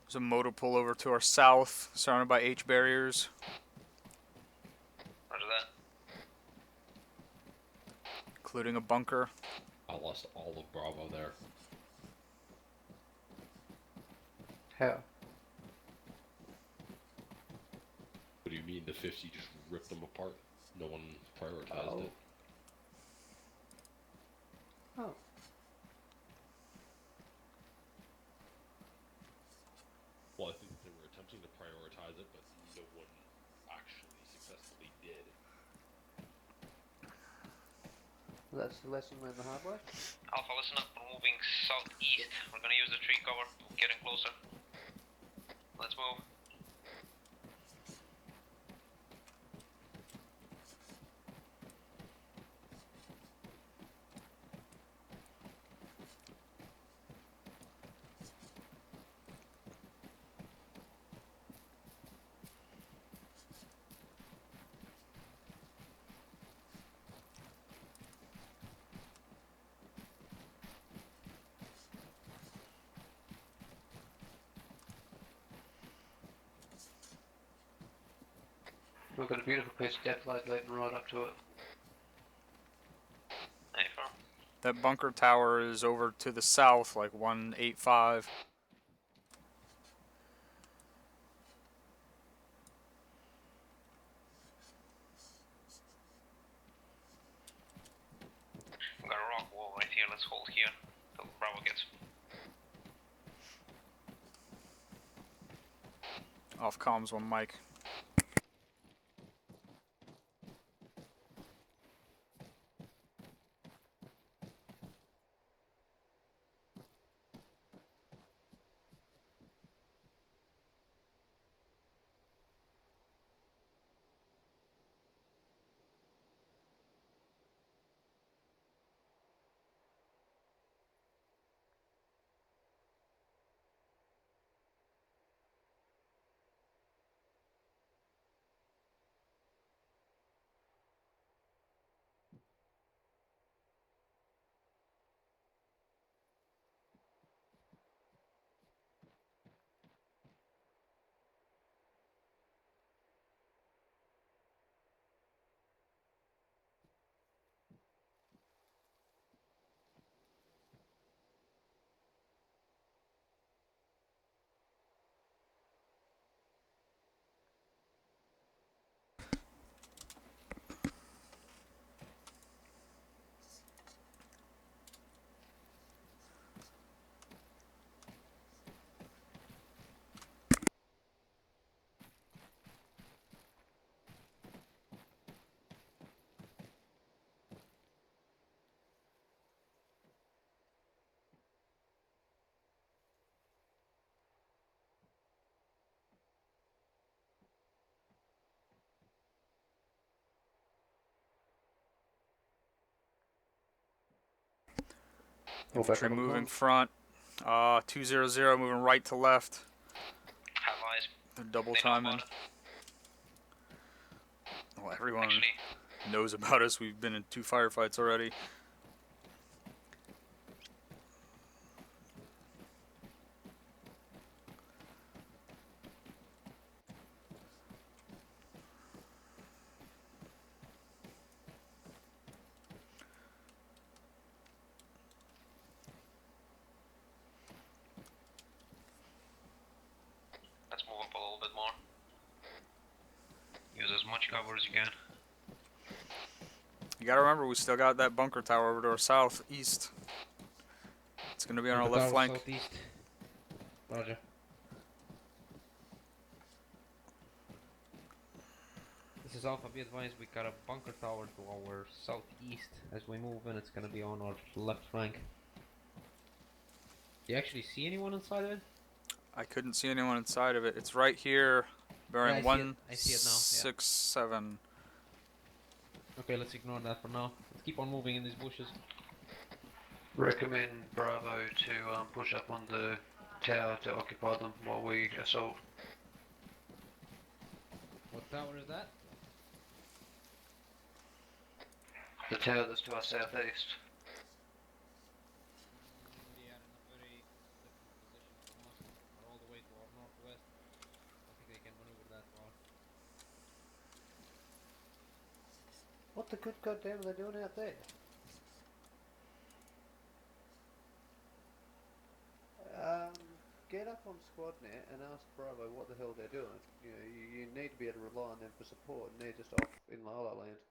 There's a motor pull over to our south, surrounded by H barriers. Roger that. Including a bunker. I lost all of Bravo there. How? What do you mean the 50 just ripped them apart? No one prioritized it. Oh. Well, I think they were attempting to prioritize it, but no one actually successfully did. That's the lesson learned the hard way. Alpha, listen up. We're moving southeast. We're gonna use the tree cover. Getting closer. Let's move. We've got a beautiful piece of depth light leading right up to it. Hey, firm. That bunker tower is over to the south, like 185. We've got a rock wall right here. Let's hold here till Bravo gets. Off comms one mic. Infantry moving front. 200 moving right to left. Have eyes. They're double They know timing. about it. Well, everyone Actually, knows about us. We've been in 2 firefights already. let's move up a little bit more. Use as much cover as you can. You gotta remember, we still got that bunker tower over to our southeast. It's gonna be on our Alpha left Tower flank. southeast. Roger. This is Alpha, be advised we got a bunker tower to our southeast as we move in. It's gonna be on our left flank. Do you actually see anyone inside of it? I couldn't see anyone inside of it. It's right here, bearing I see it now, yeah. 167. Okay, let's ignore that for now. Let's keep on moving in these bushes. Recommend Bravo to push up on the tower to occupy them while we assault. What tower is that? The tower that's to our southeast. They are in a very different position from us. They're all the way to our northwest. I think they can maneuver that far. What the good goddamn are they doing out there? Get up on SquadNet and ask Bravo what the hell they're doing. You know, you need to be able to rely on them for support, and they're just off in La La Land.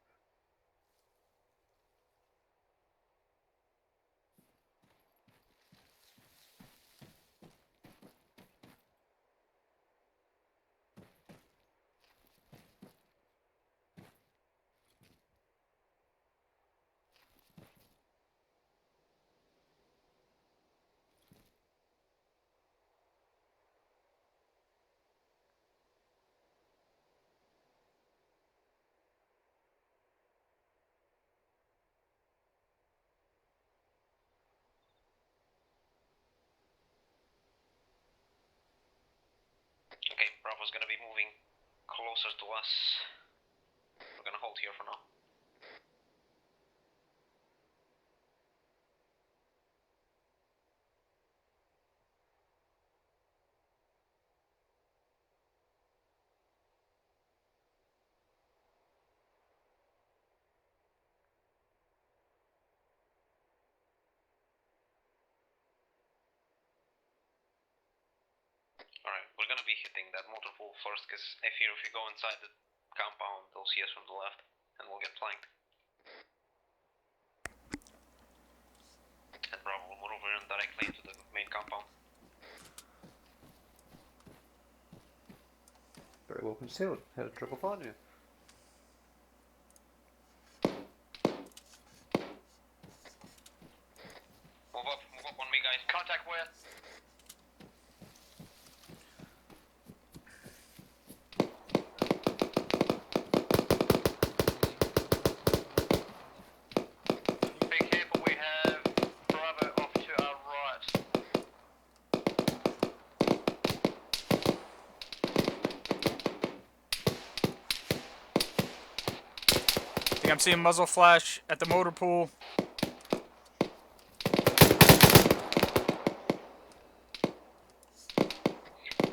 Okay, Bravo's gonna be moving closer to us. We're gonna hold here for now. Alright, we're gonna be hitting that motor pool first, because I fear if we go inside the compound, they'll see us from the left, and we'll get flanked. And Bravo will move over directly into the main compound. Very well concealed. How did Triple find you? Move up on me, guys. Contact where? Be careful, we have Bravo off to our right. I think I'm seeing muzzle flash at the motor pool.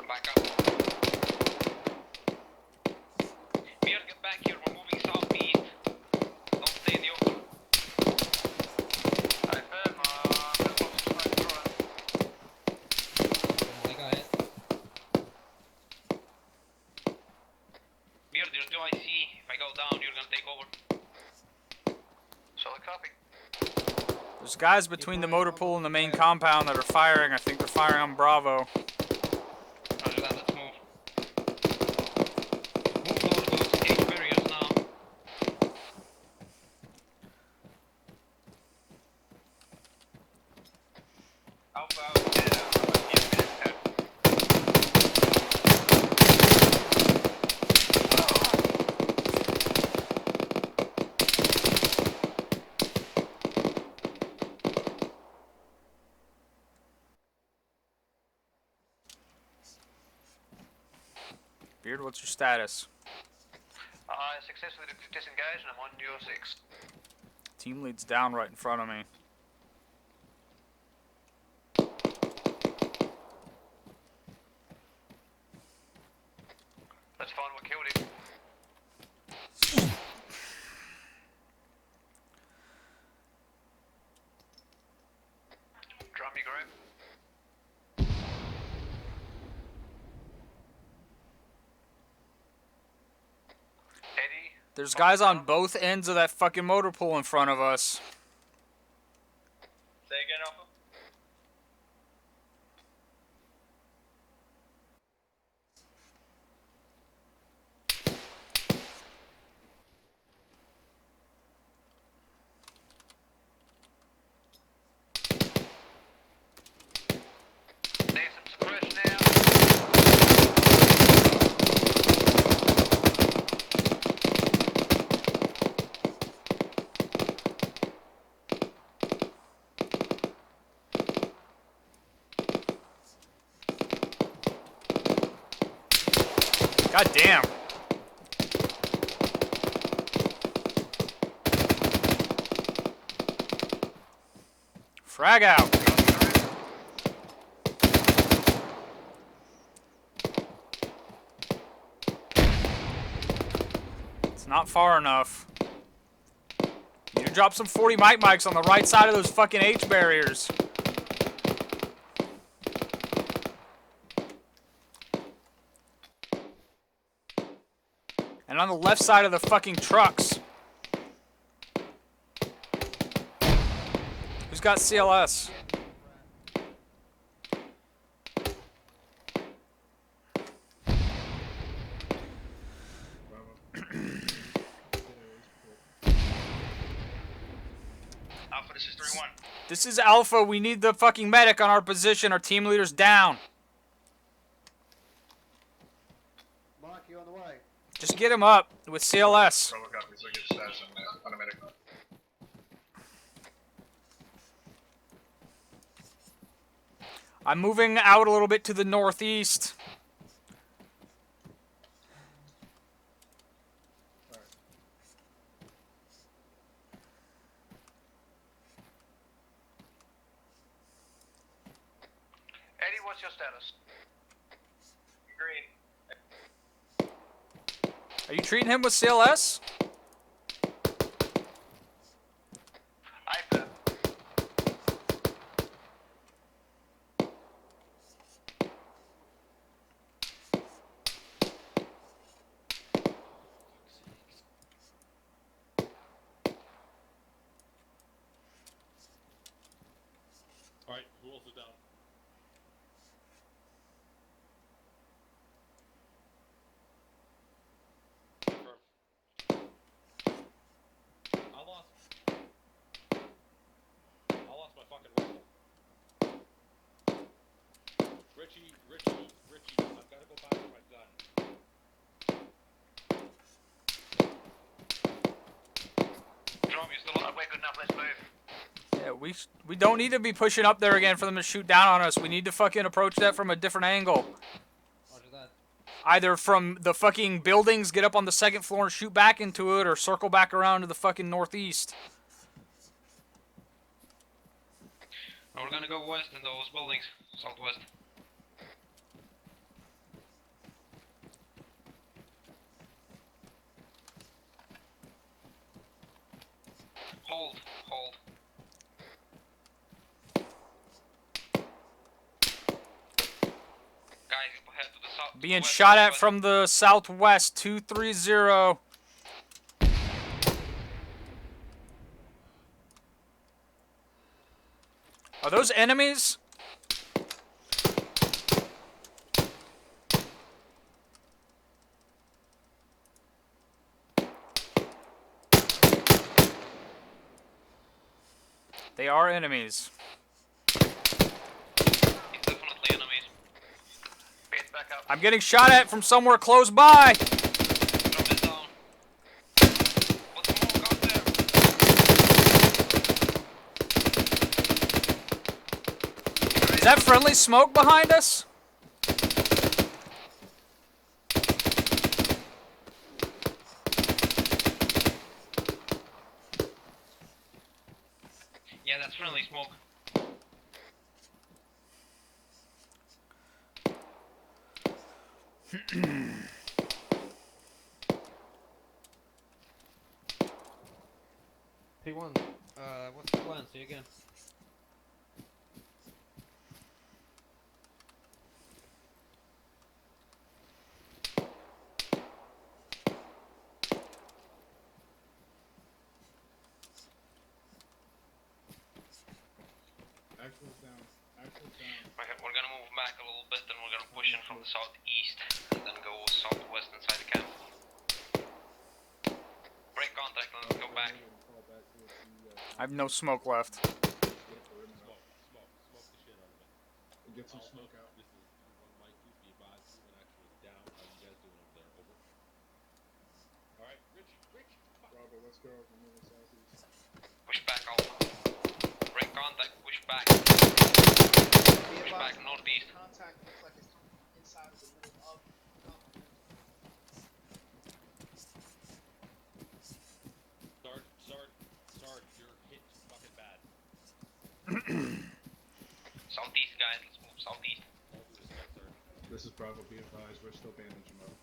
Back up. Beard, get back here. We're moving southeast. Don't stay in the open. I firm. I got it. Beard, do I see? If I go down, you're gonna take over. Solid copy. There's guys between the motor pool and the main compound that are firing. I think they're firing on Bravo. Roger that, let's move. Move those 8 barriers now. Alpha, Beard, what's your status? I successfully disengaged and I'm on your 6. Team lead's down right in front of me. That's fine, we killed him. Drum your group. Eddie. There's guys on both ends of that fucking motor pool in front of us. Say again, Alpha. God damn. Frag out. It's not far enough. You drop some 40 mics on the right side of those fucking H barriers. And on the left side of the fucking trucks. Who's got CLS? Alpha, this is 3-1. This is Alpha. We need the fucking medic on our position. Our team leader's down. Mark, you on the way? Just get him up with CLS. Bravo copies, we'll get status on a medic. I'm moving out a little bit to the northeast. Eddie, what's your status? Green. Are you treating him with CLS? iPad. Alright, who else is down? I lost my fucking rifle. Richie, I've gotta go back for my gun. Drum, you still on the way? Good enough, let's move. Yeah, we don't need to be pushing up there again for them to shoot down on us. We need to fucking approach that from a different angle. Roger that. Either from the fucking buildings, get up on the second floor and shoot back into it, or circle back around to the fucking northeast. Oh, we're gonna go west in those buildings, southwest. Hold. Guys, head to the south. Being west, shot at west. from the southwest, 230. Are those enemies? They are enemies. It's definitely enemies. Bait back up. I'm getting shot at from somewhere close by. Drop this down. Put smoke out there. Is that friendly smoke behind us? Yeah, that's friendly smoke. P1, what's the plan? See you again. Actual's down. We're gonna move back a little bit, and we're gonna push in from the southeast, and then go southwest inside the camp. Break contact, and let's go back. I have no smoke left. Smoke the shit out of it. Get some smoke out. This is one Mike, please be advised, moving actually down. How you guys doing over there? Over. Alright, Rich, fuck. Bravo, let's go. We're moving southeast. Push back, Alpha. Break contact, push back. Push back northeast. Contact looks like it's coming inside of the middle of the Southeast, guys. Let's move southeast. This is Bravo, be advised, we're still bandaging up.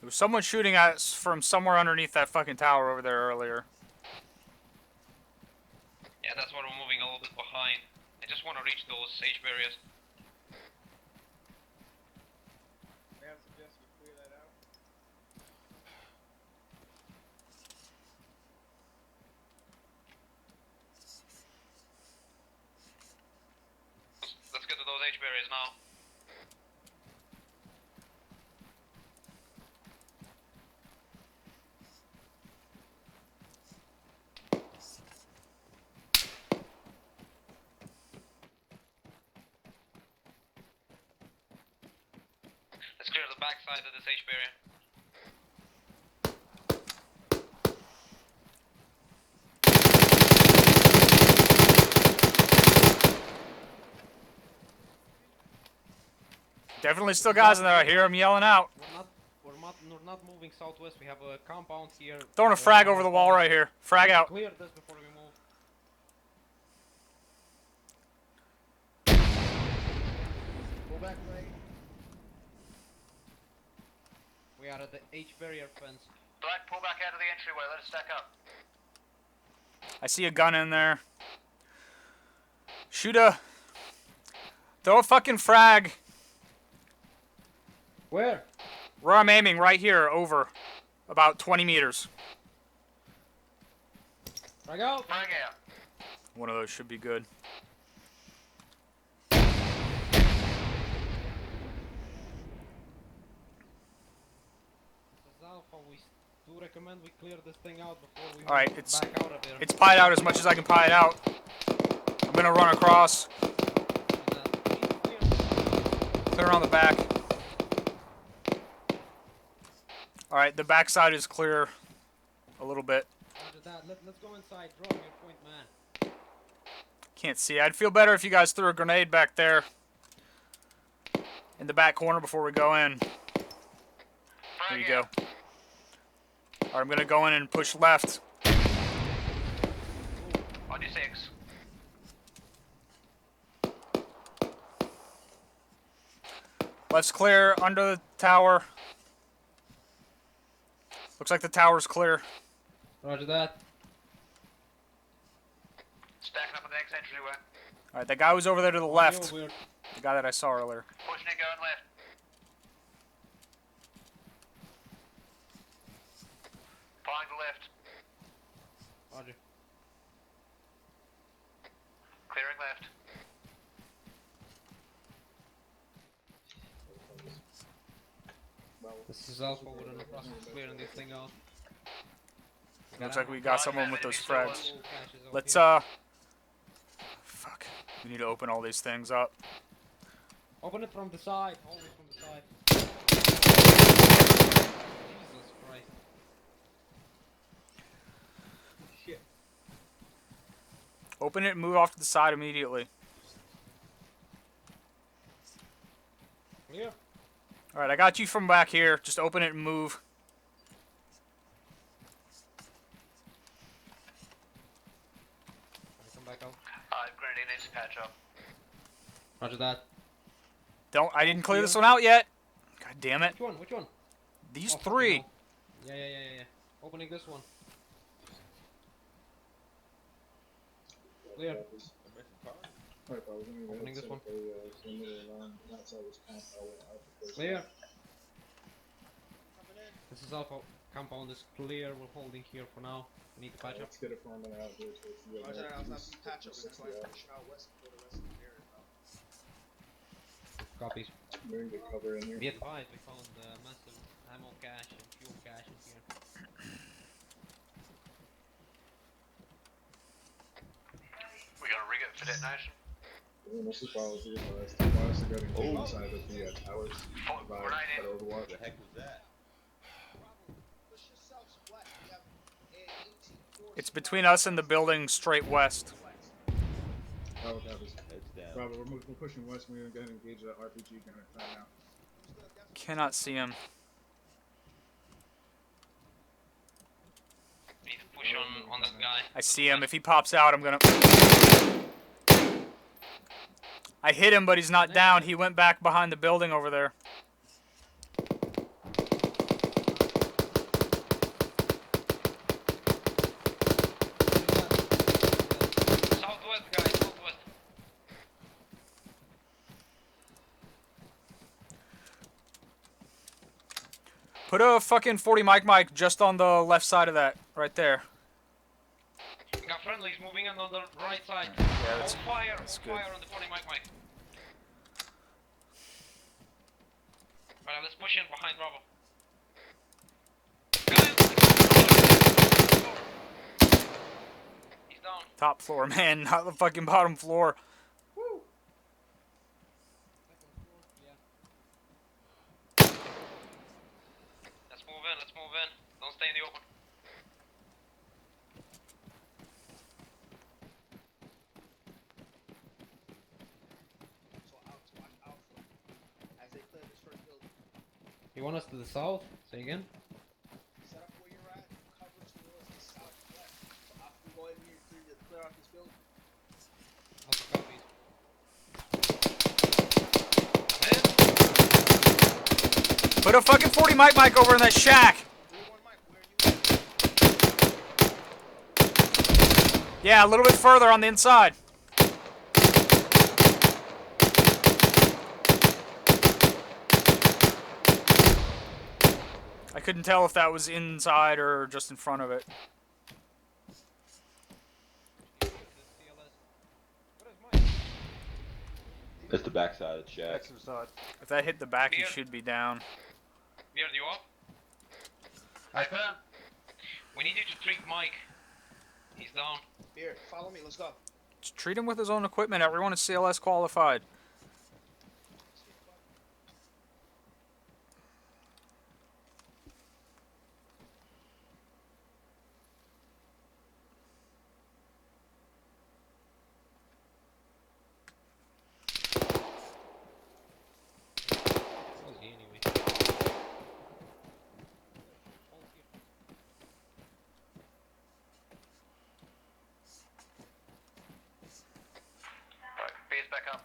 There was someone shooting at us from somewhere underneath that fucking tower over there earlier. Yeah, that's why we're moving a little bit behind. I just want to reach those sage barriers. May I suggest we clear that out? Let's get to those H barriers now. Let's clear the back side of this H barrier. Definitely still guys in there. I hear them yelling out. We're not moving southwest. We have a compound here. Throwing a frag over the wall right here. Frag out. Clear this before we move. Go back, right? We are at the H barrier fence. Black, pull back out of the entryway. Let us stack up. I see a gun in there. Shoot a... Throw a fucking frag. Where? Where I'm aiming, right here, over. About 20 meters. Frag out. Frag out. One of those should be good. Alpha, we do recommend we clear this thing out before we Alright, move it's back out of there. it's pied out as much as I can pie it out. I'm gonna run across. Clear on the back. Alright, the backside is clear a little bit. Roger that. Let's go inside. Drop your point, man. Can't see. I'd feel better if you guys threw a grenade back there in the back corner before we go in. There you go. Alright, I'm gonna go in and push left. On your 6. Let's clear under the tower. Looks like the tower's clear. Roger that. Stacking up on the next entryway. Alright, that guy was over there to the left. Over. The guy that I saw earlier. Pushing it, going left. Flying to left. Roger. Clearing left. This is Alpha. We're in the process of clearing this thing out. Looks like we got someone with those frags. Let's, Fuck. fuck. We need to open all these things up. Open it from the side. Always from the side. Jesus Christ. Shit. Open it and move off to the side immediately. Clear. Alright, I got you from back here. Just open it and move. Come back out. Grenade needs to patch up. Roger that. I didn't clear this one out yet. God damn it. Which one? Which one? These Oh, three. fucking hell. Yeah. Opening this one. Clear. Alright, bro, we're gonna go Opening ahead this and one. set up a perimeter around the outside of this compound out the first Clear. one. This is Alpha. Compound is clear. We're holding here for now. We need to patch up. Let's get a perimeter out here so it's Roger that. I'll have to patch up. We're just like pushing out west for the rest of the area now. Copies. Moving the cover in here. Be advised, we found massive ammo cache and fuel cache in here. We gotta rig it for detonation. This is Bravo, be advised. I want us to go to the inside of the towers. Oh, Provide we're not in. better overwatch. The heck was that? Push yourselves west. We have an 18 It's between us and the building straight west. Bravo, that was Heads down. Bravo, we're pushing west. We're gonna go ahead and engage that RPG gunner right now. Cannot see him. We need to push on that guy. I see him. If he pops out, I'm gonna... I hit him, but he's not down. He went back behind the building over there. Southwest, guys, southwest. Put a fucking 40 mic just on the left side of that, right there. We got friendlies moving in on the right side. Yeah, that's fire on the 40 mic. Alright, let's push in behind Bravo. He's down. Top floor, man, not the fucking bottom floor. Woo! Let's move in. Don't stay in the open. So watch out for as they clear this first building. You want us to the south? Say again? Set up where you're at, cover towards the southwest. So after we go in here to clear out this building. Also copies. Put a fucking 40 mic over in that shack. Yeah, a little bit further on the inside. I couldn't tell if that was inside or just in front of it. It's the backside of the shack. Back to the side. If that hit the back, he should be down. Beard, you up? I can. We need you to treat Mike. He's down. Beard, follow me, let's go. Just treat him with his own equipment. Everyone is CLS qualified. Was he anyway? Alright, base back up.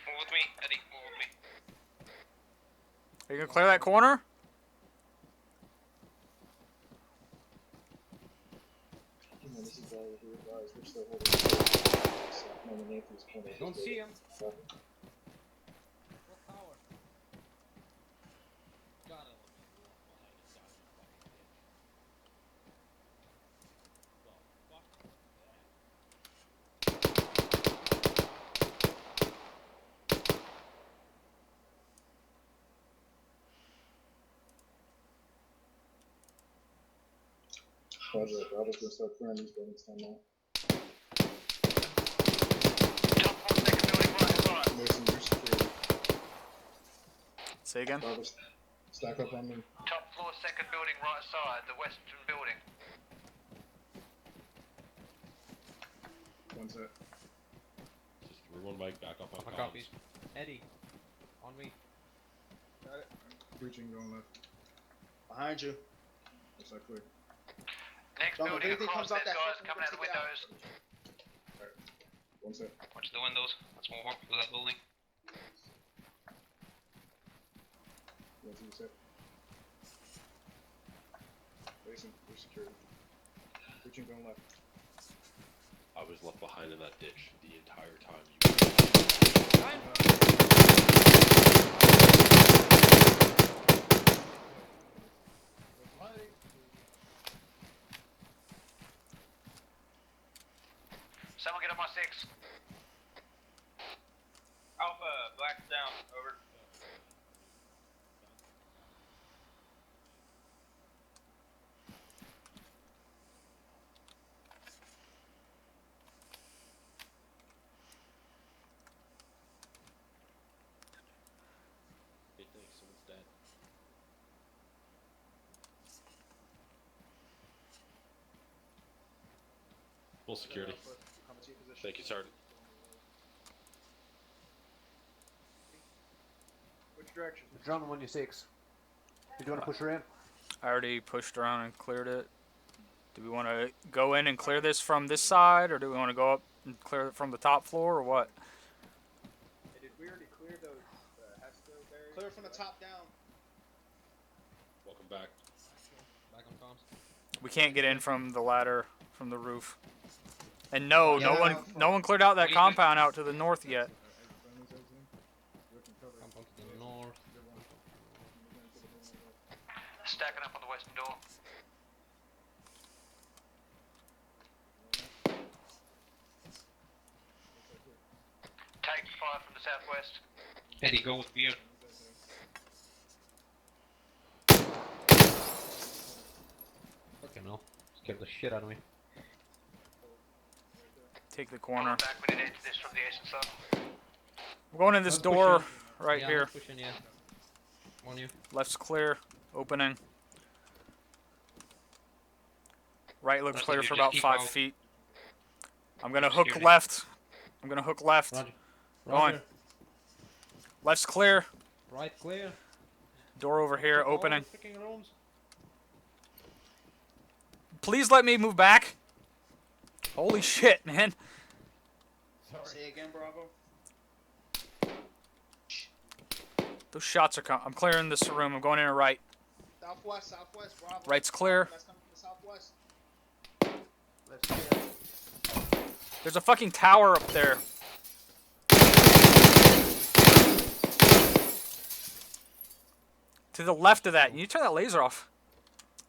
Move with me, Eddie, move with me. Are you gonna clear that corner? This is here, guys. We're still holding. Don't see him. What tower? Gotta let me walk behind the side of the fucking ditch. The fuck was that? Roger, Bravo's gonna start clearing these buildings down now. Mason, you're secure. Say again. Bravo, stack up on me. Top floor, second building, right side, the western building. One set. Just everyone mic back up on My comms. copies. Eddie, on me. Got it. Breaching going left. Behind you. Looks like clear. Next Don't know if building anything across, comes out there's that guys fucking coming out the take it out. windows. One set. Watch the windows. Let's move up to that building. One two set. Mason, you're secure. Breaching going left. I was left behind in that ditch the entire time you. Someone get up my 6. Alpha, black's down. Over. Hey, thanks. Someone's dead. Full security. Coming to your position. Thank you, Sergeant. Which direction. Drone on 1u6. Did you want to push around? I already pushed around and cleared it. Do we want to go in and clear this from this side, or do we want to go up and clear it from the top floor, or what? Hey, did we already clear those Hester barriers? Clear from the top down. Welcome back. Back on comms. We can't get in from the ladder, from the roof. And no one cleared out that compound out to the north yet. Compound to the north. Stacking up on the western door. Taking fire from the southwest. Eddie, go with beer. Fucking hell. Scared the shit out of me. Take the corner. Back when it ends this from the eastern side. We're going in this I'm door pushing. right Yeah, here. I'm pushing, yeah. On you. Left's clear. Opening. Right looks Left clear you for just about keep 5 out. feet. I'm gonna Just hook shooting. left. I'm gonna hook left. Roger. Going. Roger. Left's clear. Right clear. Door over here, Check all opening. the freaking rooms. Please let me move back. Holy shit, man. Say again, Bravo. Those shots are coming. I'm clearing this room. I'm going in a right. Southwest, Bravo. Right's clear. That's coming from the southwest. Left's clear. There's a fucking tower up there. To the left of that. You need to turn that laser off.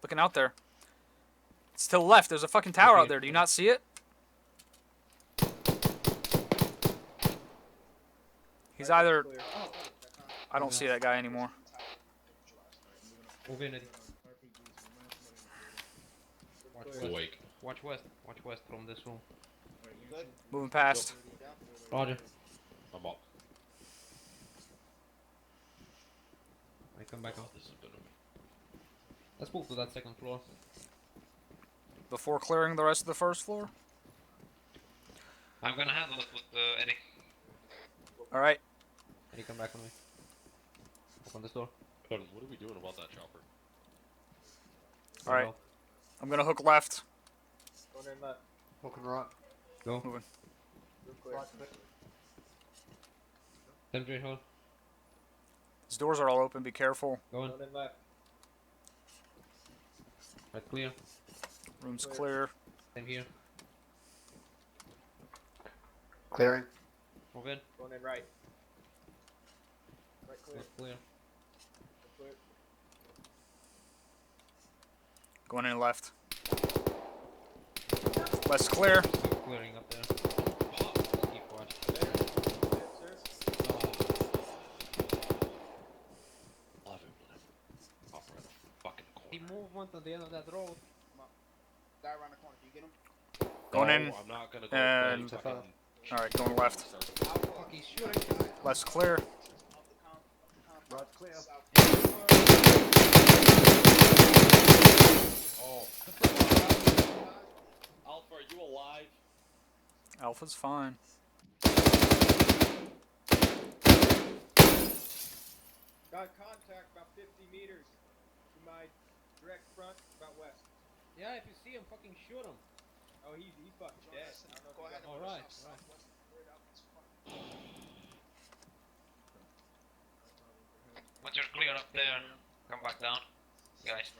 Looking out there. It's to the left. There's a fucking tower out there. Do you not see it? He's either... I don't see that guy anymore. Move in, Eddie. Watch west. Awake. Watch west. Watch west from this room. Good. Moving past. Roger. I'm up. I come back Oh, up. this is gonna be. Let's move to that second floor. Before clearing the rest of the first floor? I'm gonna handle it with Eddie. Alright. Eddie, come back on me. Open this door. What are we doing about that chopper? Alright. I'm gonna hook left. Going in left. Hooking right. Go. Moving. Real clear. Temperature hold. These doors are all open. Be careful. Going. Going in left. Right clear. Room's clear. Same here. Clearing. Move in. Going in right. Right clear. Left clear. Clear. Going in left. Left's clear. Still clearing up there. Keep watch. Love it when I pop right the fucking He corner. movement on the end of that road. Guy around the corner. Do you get him? Going No, in. I'm not gonna go and- play fucking- Alright, going left. Fuck, he's shooting. Left's clear. Right clear. Oh. Alpha, are you alive? Alpha's fine. Got contact about 50 meters to my direct front, about west. Yeah, if you see him, fucking shoot him. Oh, he's fucking dead. I don't know if Go you ahead. got- Alright, Once you're clear up there, come back down. Guys.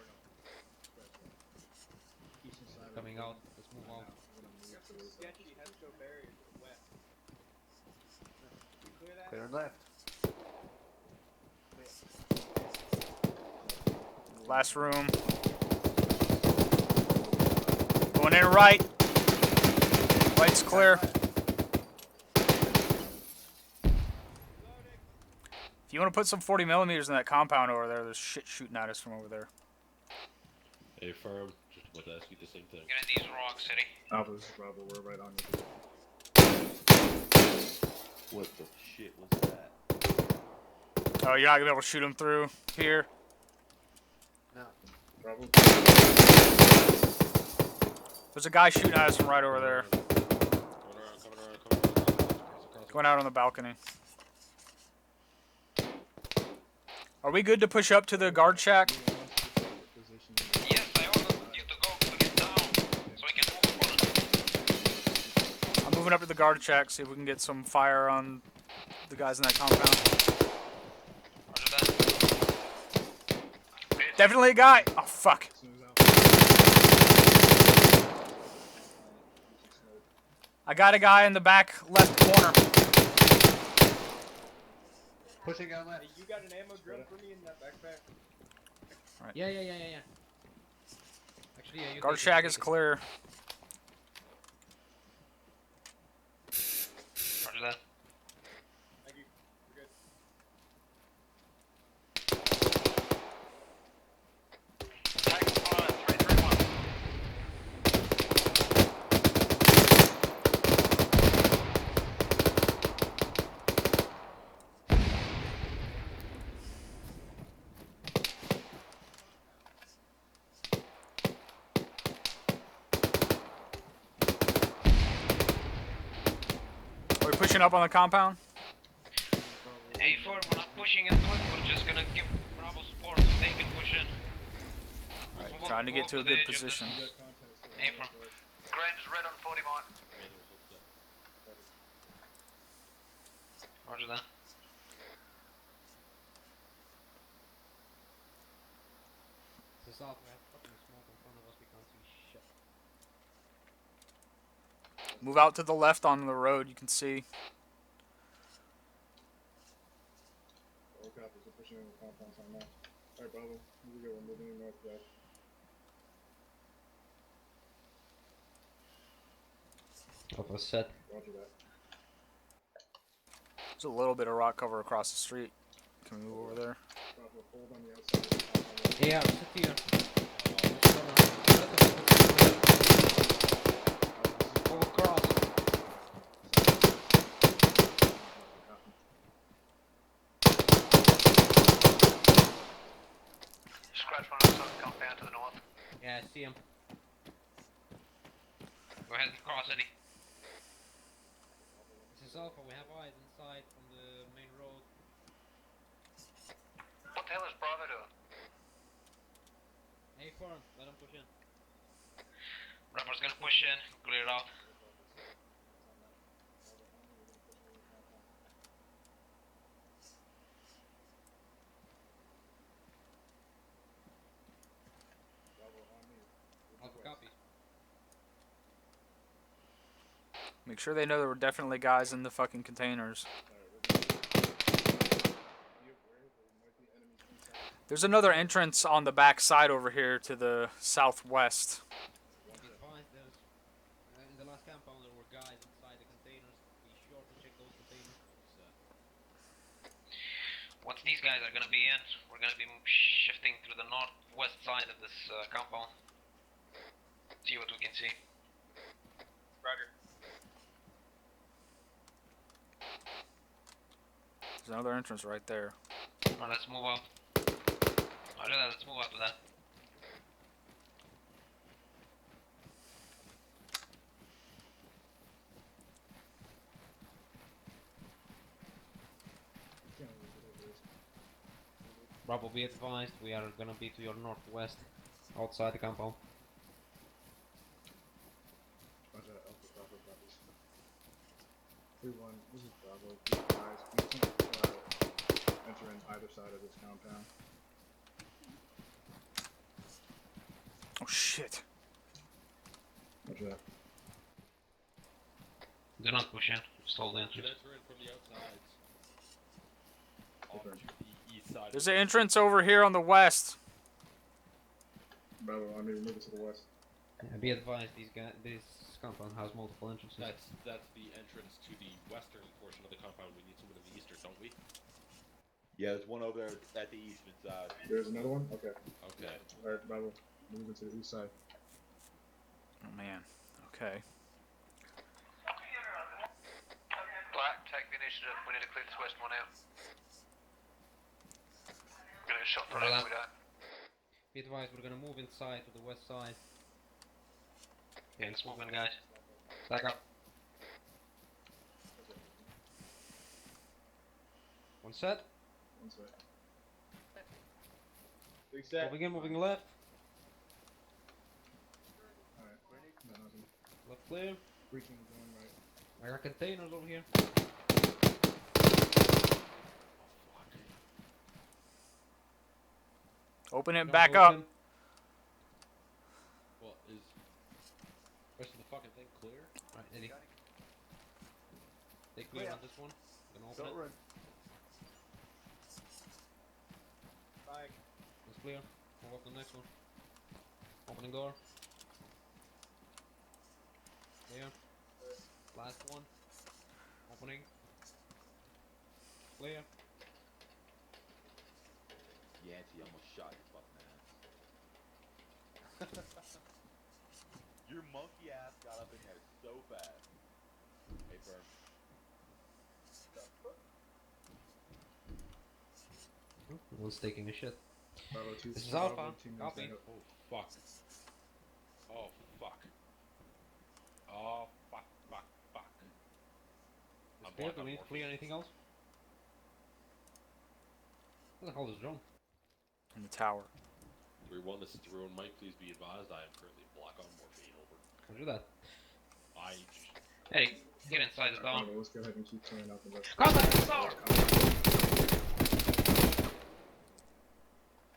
Coming out. Let's move out. We got some sketchy Hesco barriers to the west. You clear that? Clearing left. Last room. Going in right. Light's clear. If you want to put some 40 millimeters in that compound over there, there's shit shooting at us from over there. Hey, Firm, just about to ask you the same thing. Get in these rocks, Eddie. Alpha, this is Bravo. We're right on you. What the shit was that? Oh, you're not gonna be able to shoot them through here. No. Bravo. There's a guy shooting at us from right over there. Coming around. Going out on the balcony. Are we good to push up to the guard shack? Yes, I ordered you to go to get down so we can move on it. I'm moving up to the guard shack, see if we can get some fire on the guys in that compound. Roger that. Definitely a guy! Oh, fuck. I got a guy in the back left corner. Pushing on left. Hey, you got an ammo drum for me in that backpack? Right. Yeah. Actually, yeah, you Guard take it, shack you is take it. clear. Roger that. Thank you. We're good. Tag on 331. Are we pushing up on the compound? A4, we're not pushing into it, we're just gonna give Bravo support so they can push in. Alright, trying to get to a good position. A4. Grand is red on 40 mark. Roger that. To south, we have fucking smoke in front of us, we can't see shit. Move out to the left on the road, you can see. All copies are pushing in the compounds on now. Alright, Bravo. Here we go. We're moving in northwest. Alpha set. Roger that. There's a little bit of rock cover across the street. Can we move over there? Bravo, hold on the outside of the compound. Yeah, sit here. Go across. Scratch one of the compound to the north. Yeah, I see him. Go ahead and cross Eddie. This is Alpha, we have eyes inside from the main road. What the hell is Bravo doing? Hey, farm, let him push in. Rubber's gonna push in, clear it off. Alpha copy. Make sure they know there were definitely guys in the fucking containers. There's another entrance on the back side over here to the southwest. Be advised, there's, in the last compound there were guys inside the containers. Be sure to check those containers. Once these guys are gonna be in, we're gonna be shifting to the northwest side of this compound. See what we can see. Roger. There's another entrance right there. Alright, let's move up. Roger that, let's move up to that. Bravo, be advised, we are gonna be to your northwest, outside the compound. Roger that. Alpha, Bravo, copies. 3-1, this is Bravo. Be advised, we can't enter in either side of this compound. Oh shit. Roger that. Do not push in, just hold the You can entrance. enter in from the outsides. Off to the east side. There's an entrance over here on the west. Bravo, I need to move it to the west. Be advised, this compound has multiple entrances. That's the entrance to the western portion of the compound. We need someone in the eastern, don't we? Yeah, there's one over there at the eastern side. There's another one? Okay. Okay. Alright, Bravo. Moving to the east side. Oh man. Okay. Black, take the initiative, we need to clear this west one out. We're gonna get shot for that if we don't. Be advised, we're gonna move inside to the west side. Yeah, let's move in, guys. Back up. One set. One side. Reset. Moving left. Alright. Nothing. Left clear. Breaching going right. I got containers over here. Open it Doors back up. open. Well, is rest of the fucking thing clear? Right, Eddie. Stay clear on this one. Gonna open Don't it. run. Mike. It's clear. Move up to the next one. Opening door. Clear. Last one. Opening. Clear. Yancey almost shot your fucking ass. Your monkey ass got up in there so fast. Hey, firm. Was taking a shit. Bravo 2. This is Bravo, Alpha. 2 minutes Copy. back up. Oh fuck. Oh fuck. Oh fuck. I'm Clear. blind Do on we need to clear morphine. anything else? What the hell is drone? In the tower. 3-1, this is the Ruin Mike. Please be advised, I am currently black on morphine. Over. I'll do that. I just. Hey, get inside the door. Bravo, let's go ahead and keep clearing out the rest. Contact the door!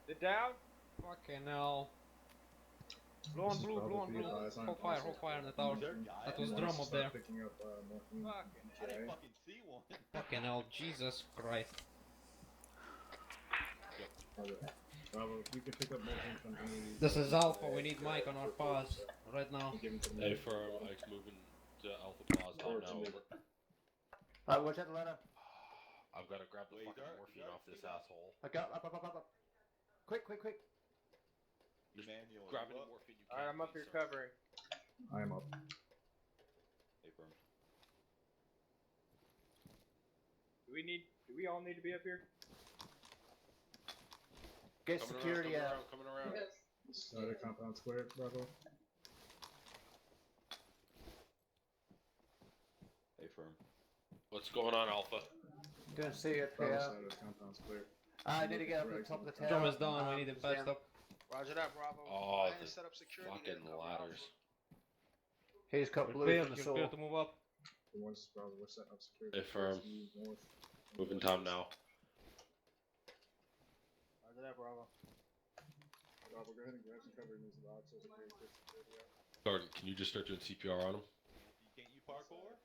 Sit down. Fucking hell. Blue on blue, blue on blue. Hold fire in the tower. That was drum up there. Picking up morphine. I didn't fucking see one. Fucking hell, Jesus Christ. Bravo, if you can pick up morphine from any of these. This is Alpha, we need Mike on our pass right now. Give him to Hey, me. firm, Ike's moving to Alpha Plaza Or now. to me. Over. Alright, watch out the ladder. I've got to grab the Wait, fucking Dart, morphine Dart, off this see that? asshole. I got up. Quick. Emmanuel, Grab you any up? morphine you can. Alright, I'm up please, here sir. covering. I am up. Hey, firm. Do we all need to be up here? Get Coming security around, out. coming around. Started compound square, Bravo. Hey, firm. What's going on, Alpha? Doing CFP Bravo out. side of compound square. I need to get up to the top of the tower. Drum is down, we need him patched up. Roger that, Bravo. Oh, I didn't the set up security. fucking there, cover ladders. He's got We're blue clear, from the you're saw. clear to move up. Once Bravo, we're setting up security. Hey, firm. North. Moving time now. Roger that, Bravo. Bravo, go ahead and grab some cover in these rocks as a great security out. Garden, can you just start doing CPR on him? Can't you parkour?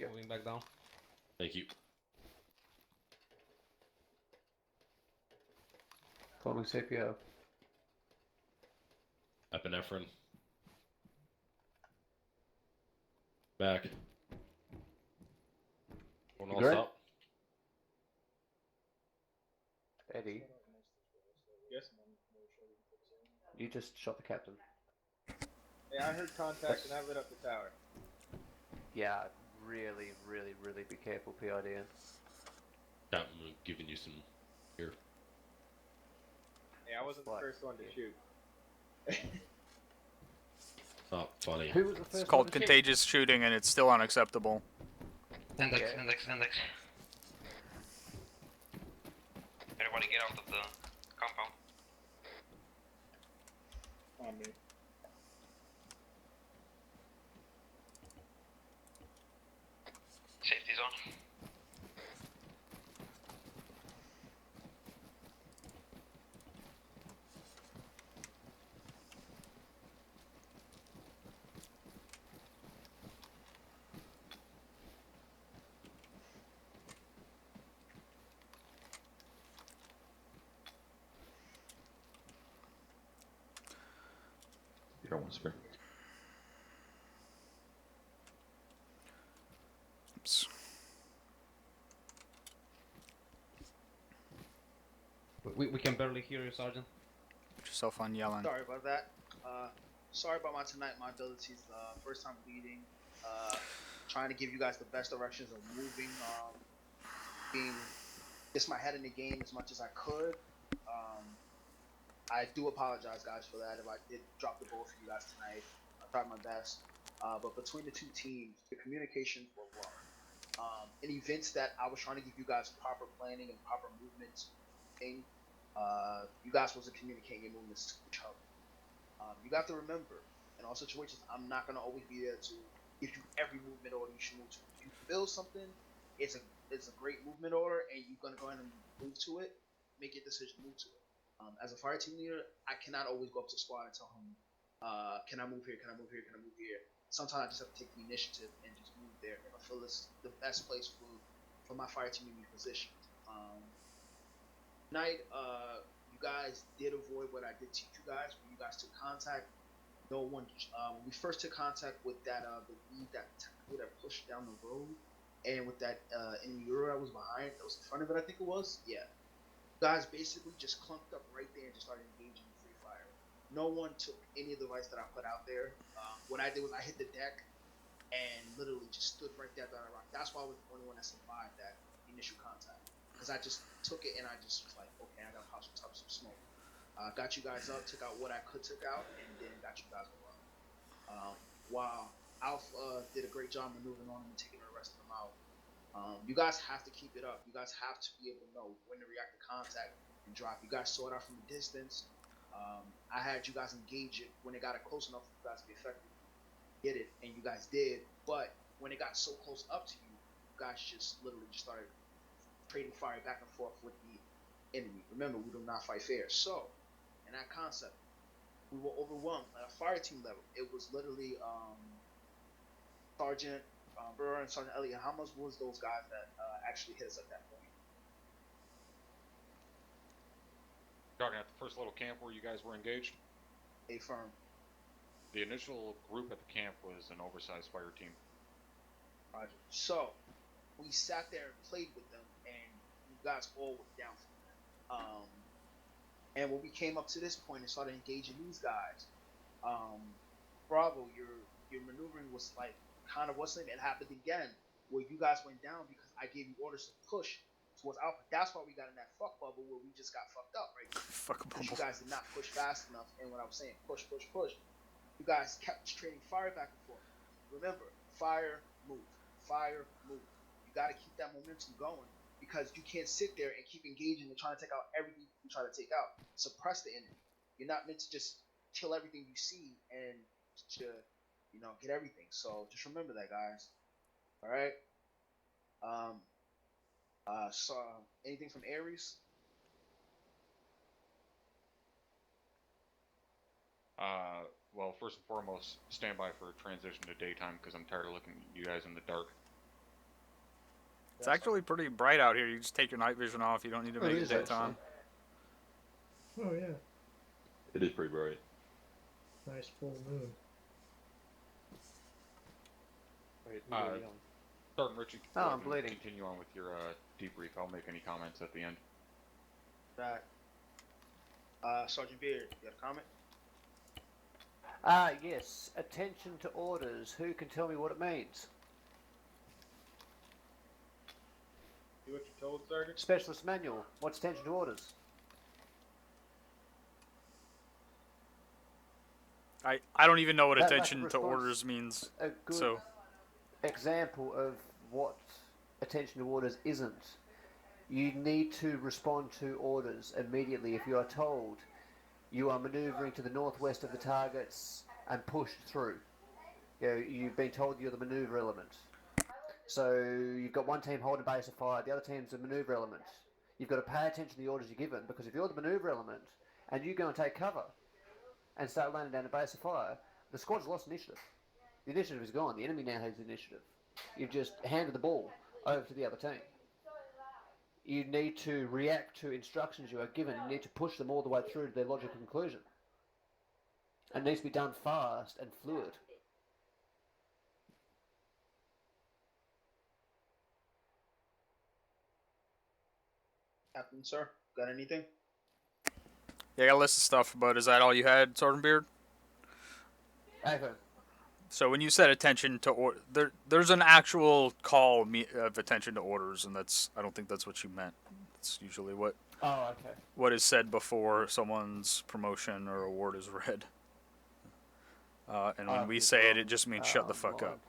Yep. Moving back down. Thank you. Calling CPO. Epinephrine. Back. One else Good? up. Eddie, Yes. you just shot the captain. Hey, I heard contact and I lit up the tower. Yeah, really be careful, PID. I'm giving you some here. Hey, I wasn't the What? first one to shoot. Not funny. Who was the first It's called one to shoot? contagious shooting, and it's still unacceptable. Index. Everybody get out of the compound. On me. Safety zone. You don't want to spare. Oops. We can barely hear you, Sergeant. Put yourself on yelling. Sorry about that. Sorry about my tonight. My abilities. First time bleeding. Trying to give you guys the best directions of moving. Being just my head in the game as much as I could. I do apologize, guys, for that. If I did drop the ball for you guys tonight, I tried my best. But between the two teams, the communications were wrong. In events that I was trying to give you guys proper planning and proper movements, You guys supposed to communicate your movements to each other. You got to remember, in all situations, I'm not gonna always be there to give you every movement order you should move to. If you build something, it's a great movement order, and you're gonna go ahead and move to it. Make your decision, move to it. As a fire team leader, I cannot always go up to the squad and tell him, "Can I move here? Can I move here? Can I move here?" Sometimes I just have to take the initiative and just move there if I feel it's the best place for my fire team to be positioned. Tonight, you guys did avoid what I did teach you guys when you guys took contact. No one. When we first took contact with that the weed that tentacle that pushed down the road, and with that enemy Euro that was behind, that was in front of it, I think it was. Yeah, you guys basically just clumped up right there and just started engaging in free fire. No one took any of the advice that I put out there. What I did was I hit the deck and literally just stood right there by the rock. That's why I was the only one that survived that initial contact, because I just took it and I just was like, okay, I gotta pop some smoke. Got you guys up, took out what I could take out, and then got you guys around. While Alpha did a great job maneuvering on them and taking the rest of them out. You guys have to keep it up. You guys have to be able to know when to react to contact and drop. You guys saw it out from a distance. I had you guys engage it when it got it close enough for you guys to be effective. Get it, and you guys did. But when it got so close up to you, you guys just literally just started trading fire back and forth with the enemy. Remember, we do not fight fair. So, in that concept, we were overwhelmed at a fire team level. It was literally Sergeant Burr and Sergeant Elliott. How much was those guys that actually hit us at that point? Talking at the first little camp where you guys were engaged? A firm. The initial group at the camp was an oversized fire team. Roger. So, we sat there and played with them, and you guys all went down from that. And when we came up to this point and started engaging these guys, Bravo, your maneuvering was like kind of wasn't. It happened again where you guys went down because I gave you orders to push towards Alpha. That's why we got in that fuck bubble where we just got fucked up, right? Fuck Because you bubble. guys did not push fast enough. And what I was saying, push. You guys kept trading fire back and forth. Remember, fire, move. You got to keep that momentum going because you can't sit there and keep engaging and trying to take out everything you try to take out. Suppress the enemy. You're not meant to just kill everything you see and to, get everything. So just remember that, guys. All right. So anything from Ares? Well, first and foremost, stand by for a transition to daytime because I'm tired of looking at you guys in the dark. It's actually pretty bright out here. You just take your night vision off. You don't need to make it daytime. Oh yeah, It is pretty bright. nice full moon. Wait, Sergeant Richie, Oh, go ahead I'm and bleeding. continue on with your debrief. I'll make any comments at the end. Right. Sergeant Beard, you got a comment? Yes. Attention to orders. Who can tell me what it means? Do what you're told, Sergeant. Specialist manual. What's attention to orders? I don't even know what That attention to response- orders means. A good So example of what attention to orders isn't. You need to respond to orders immediately. If you are told you are maneuvering to the northwest of the targets and push through, you've been told you're the maneuver element. So you've got one team holding base of fire, the other team's the maneuver element. You've got to pay attention to the orders you're given, because if you're the maneuver element and you go and take cover and start landing down a base of fire, the squad's lost initiative. The initiative is gone. The enemy now has the initiative. You've just handed the ball over to the other team. You need to react to instructions you are given. You need to push them all the way through to their logical conclusion. It needs to be done fast and fluid. Captain, sir, got anything? yeah, I got a list of stuff, but is that all you had, Sergeant Beard? Okay. So when you said attention to order, there's an actual call of attention to orders, and I don't think that's what you meant. It's usually what is said before someone's promotion or award is read. And when we say it, it just means shut the fuck up.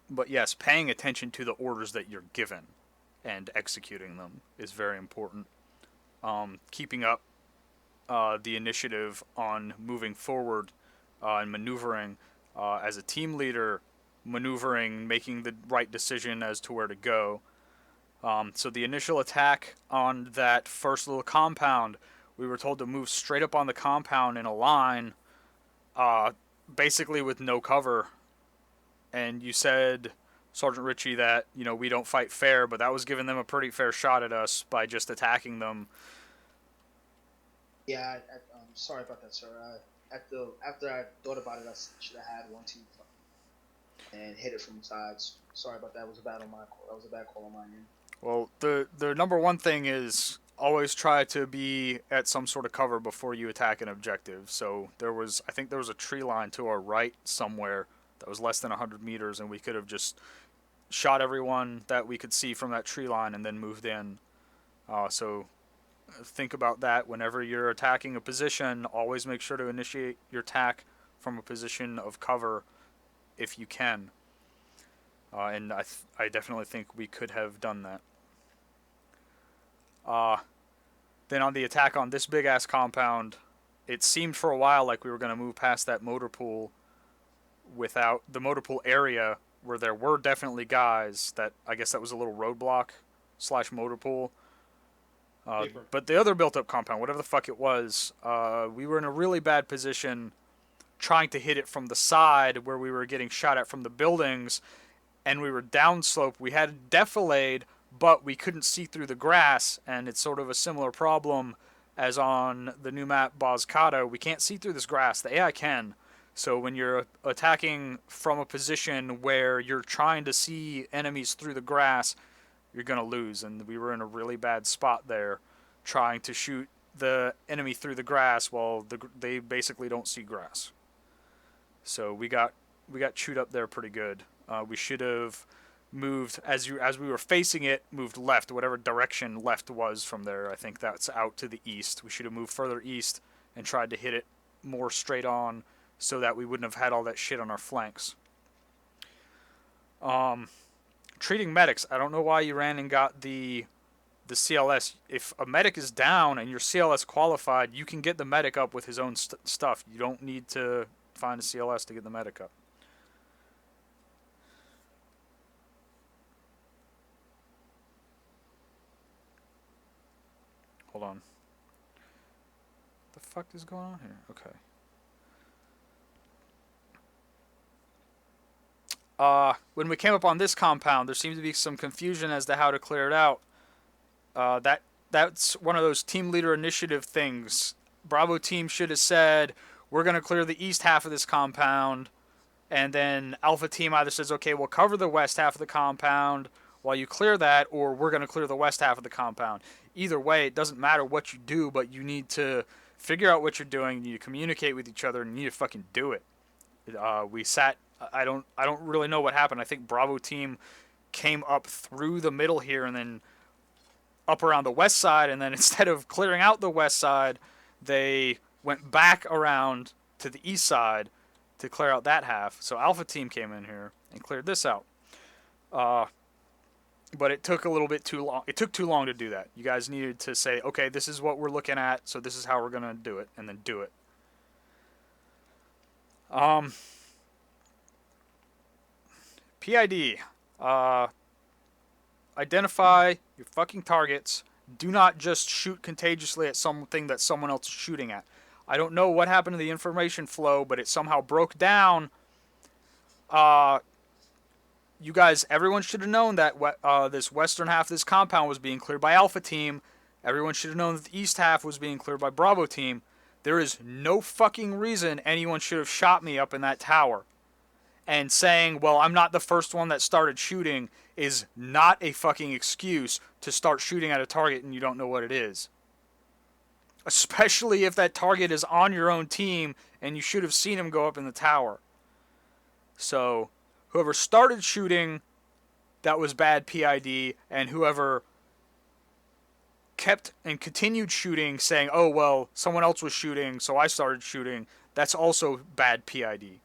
But yes, paying attention to the orders that you're given and executing them is very important. Keeping up the initiative on moving forward and maneuvering as a team leader, maneuvering, making the right decision as to where to go. So the initial attack on that first little compound, we were told to move straight up on the compound in a line, basically with no cover. And you said, Sergeant Ritchie, that we don't fight fair, but that was giving them a pretty fair shot at us by just attacking them. Yeah, sorry about that, sir. After I thought about it, I should have had one team and hit it from the sides. Sorry about that. It was a bad on my call. That was a bad call on my end. Well, the number one thing is always try to be at some sort of cover before you attack an objective. So I think there was a tree line to our right somewhere that was less than 100 meters, and we could have just shot everyone that we could see from that tree line and then moved in. So think about that whenever you're attacking a position. Always make sure to initiate your attack from a position of cover if you can. And I definitely think we could have done that. Then on the attack on this big-ass compound, it seemed for a while like we were going to move past that motor pool without the motor pool area where there were definitely guys. That I guess that was a little roadblock / motor pool. But the other built-up compound, whatever the fuck it was, we were in a really bad position trying to hit it from the side where we were getting shot at from the buildings, and we were downslope. We had a defilade, but we couldn't see through the grass, and it's sort of a similar problem as on the new map Bozkata. We can't see through this grass. The AI can. So when you're attacking from a position where you're trying to see enemies through the grass, you're going to lose. And we were in a really bad spot there trying to shoot the enemy through the grass while they basically don't see grass. So we got chewed up there pretty good. We should have moved, as we were facing it, moved left, whatever direction left was from there. I think that's out to the east. We should have moved further east and tried to hit it more straight on so that we wouldn't have had all that shit on our flanks. Treating medics, I don't know why you ran and got the CLS. If a medic is down and you're CLS qualified, you can get the medic up with his own stuff. You don't need to find a CLS to get the medic up. Hold on. What the fuck is going on here? Okay. When we came up on this compound, there seemed to be some confusion as to how to clear it out. That's one of those team leader initiative things. Bravo team should have said, we're going to clear the east half of this compound, and then Alpha team either says, okay, we'll cover the west half of the compound while you clear that, or we're going to clear the west half of the compound. Either way, it doesn't matter what you do, but you need to figure out what you're doing, you need to communicate with each other, and you need to fucking do it. I don't really know what happened. I think Bravo team came up through the middle here and then up around the west side, and then instead of clearing out the west side, they went back around to the east side to clear out that half. So Alpha team came in here and cleared this out. But it took a little bit too long. It took too long to do that. You guys needed to say, okay, this is what we're looking at, so this is how we're going to do it, and then do it. PID. Identify your fucking targets. Do not just shoot contagiously at something that someone else is shooting at. I don't know what happened to the information flow, but it somehow broke down. You guys, everyone should have known that this western half of this compound was being cleared by Alpha Team. Everyone should have known that the east half was being cleared by Bravo Team. There is no fucking reason anyone should have shot me up in that tower. And saying, well, I'm not the first one that started shooting is not a fucking excuse to start shooting at a target and you don't know what it is. Especially if that target is on your own team and you should have seen him go up in the tower. So, whoever started shooting, that was bad PID, and whoever kept and continued shooting saying, oh, well, someone else was shooting, so I started shooting, that's also bad PID.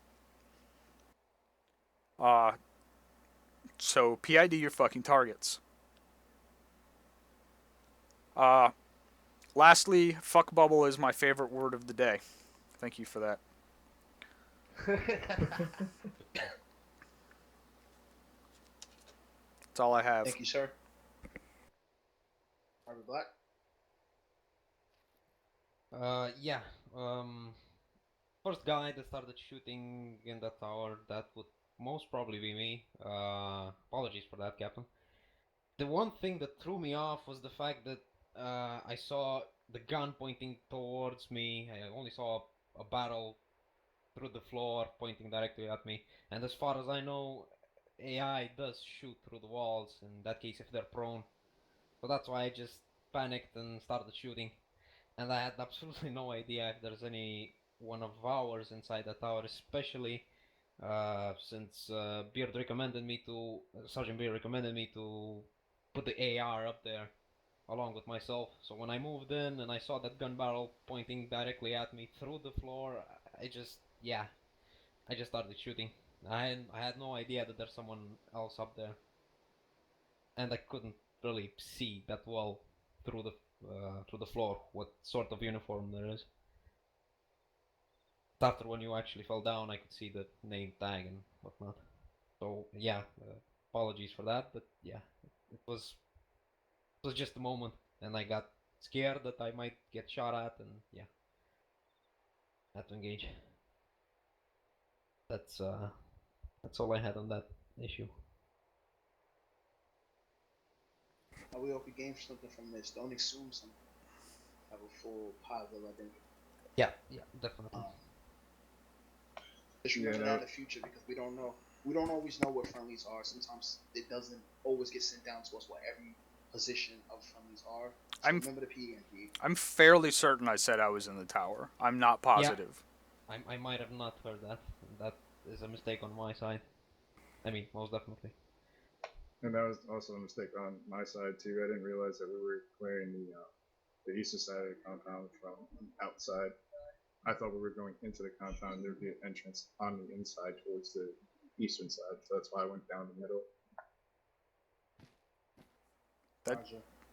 So PID your fucking targets. Lastly, fuck bubble is my favorite word of the day. Thank you for that. That's all I have. Thank you, sir. Harvey Black. Yeah. First guy that started shooting in the tower, that would most probably be me. Apologies for that, Captain. The one thing that threw me off was the fact that I saw the gun pointing towards me. I only saw a barrel through the floor pointing directly at me. And as far as I know, AI does shoot through the walls, in that case if they're prone. So that's why I just panicked and started shooting. And I had absolutely no idea if there's any one of ours inside the tower, especially since Sergeant Beard recommended me to put the AR up there along with myself. So when I moved in and I saw that gun barrel pointing directly at me through the floor, I just started shooting. I had no idea that there's someone else up there, and I couldn't really see that well through the floor what sort of uniform there is. After when you actually fell down, I could see the name tag and whatnot. So yeah, apologies for that, but yeah, it was just a moment, and I got scared that I might get shot at, and yeah, had to engage. That's all I had on that issue. We hope you gain something from this. Don't assume something. Have a full positive identity. Yeah, definitely. Just remember that in the future, because we don't know. We don't always know what friendlies are. Sometimes it doesn't always get sent down to us what every position of friendlies are. So remember the PDNP. I'm fairly certain I said I was in the tower. I'm not positive. Yeah, I might have not heard that. That is a mistake on my side. I mean, most definitely. And that was also a mistake on my side too. I didn't realize that we were clearing the eastern side of the compound from outside. I thought we were going into the compound. There would be an entrance on the inside towards the eastern side. So that's why I went down the middle.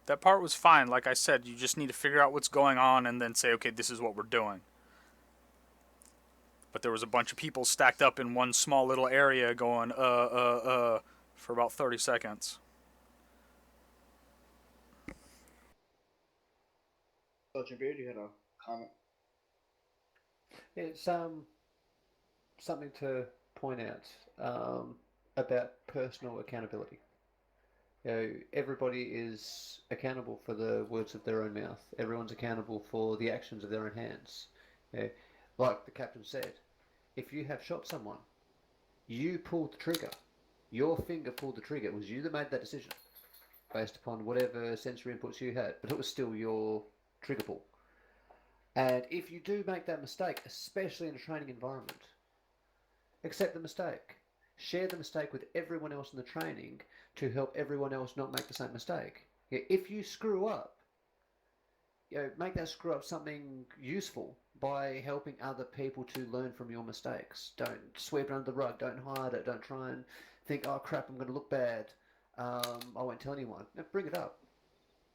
That part was fine. Like I said, you just need to figure out what's going on and then say, okay, this is what we're doing. But there was a bunch of people stacked up in one small little area going, for about 30 seconds. Sergeant Beard, you had a comment? It's something to point out about personal accountability. You know, everybody is accountable for the words of their own mouth. Everyone's accountable for the actions of their own hands. You know, like the captain said, if you have shot someone, you pulled the trigger. Your finger pulled the trigger. It was you that made that decision based upon whatever sensory inputs you had, but it was still your trigger pull. And if you do make that mistake, especially in a training environment, accept the mistake. Share the mistake with everyone else in the training to help everyone else not make the same mistake. If you screw up, make that screw up something useful by helping other people to learn from your mistakes. Don't sweep it under the rug. Don't hide it. Don't try and think, oh crap, I'm going to look bad. I won't tell anyone. Bring it up.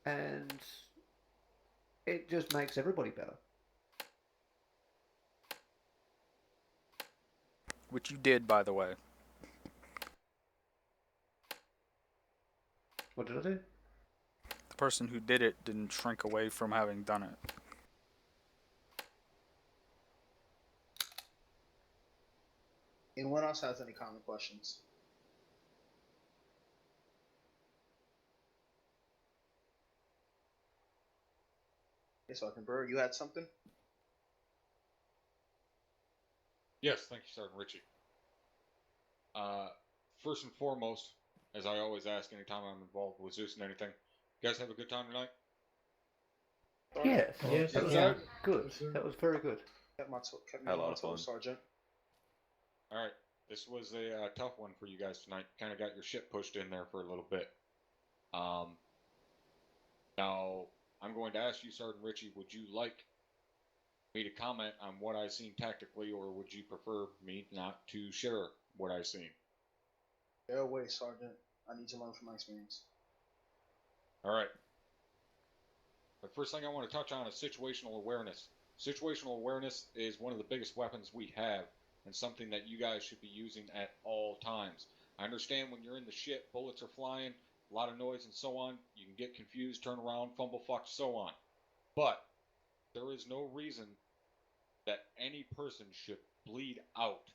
And it just makes everybody better. Which you did, by the way. What did I do? The person who did it didn't shrink away from having done it. Anyone else has any common questions? Yes, Sergeant Berg, you had something? Yes, thank you, Sergeant Ritchie. First and foremost, as I always ask anytime I'm involved with Zeus and anything, you guys have a good time tonight? Yes. Yes, That was yeah. good. That was very good. Kept me on my toes, Sergeant. All right, this was a tough one for you guys tonight. Kind of got your shit pushed in there for a little bit. Now, I'm going to ask you, Sergeant Ritchie, would you like me to comment on what I've seen tactically, or would you prefer me not to share what I've seen? Stay away, Sergeant. I need to learn from my experience. All right. The first thing I want to touch on is situational awareness. Situational awareness is one of the biggest weapons we have, and something that you guys should be using at all times. I understand when you're in the shit, bullets are flying, a lot of noise and so on, you can get confused, turn around, fumble fuck, so on. But there is no reason that any person should bleed out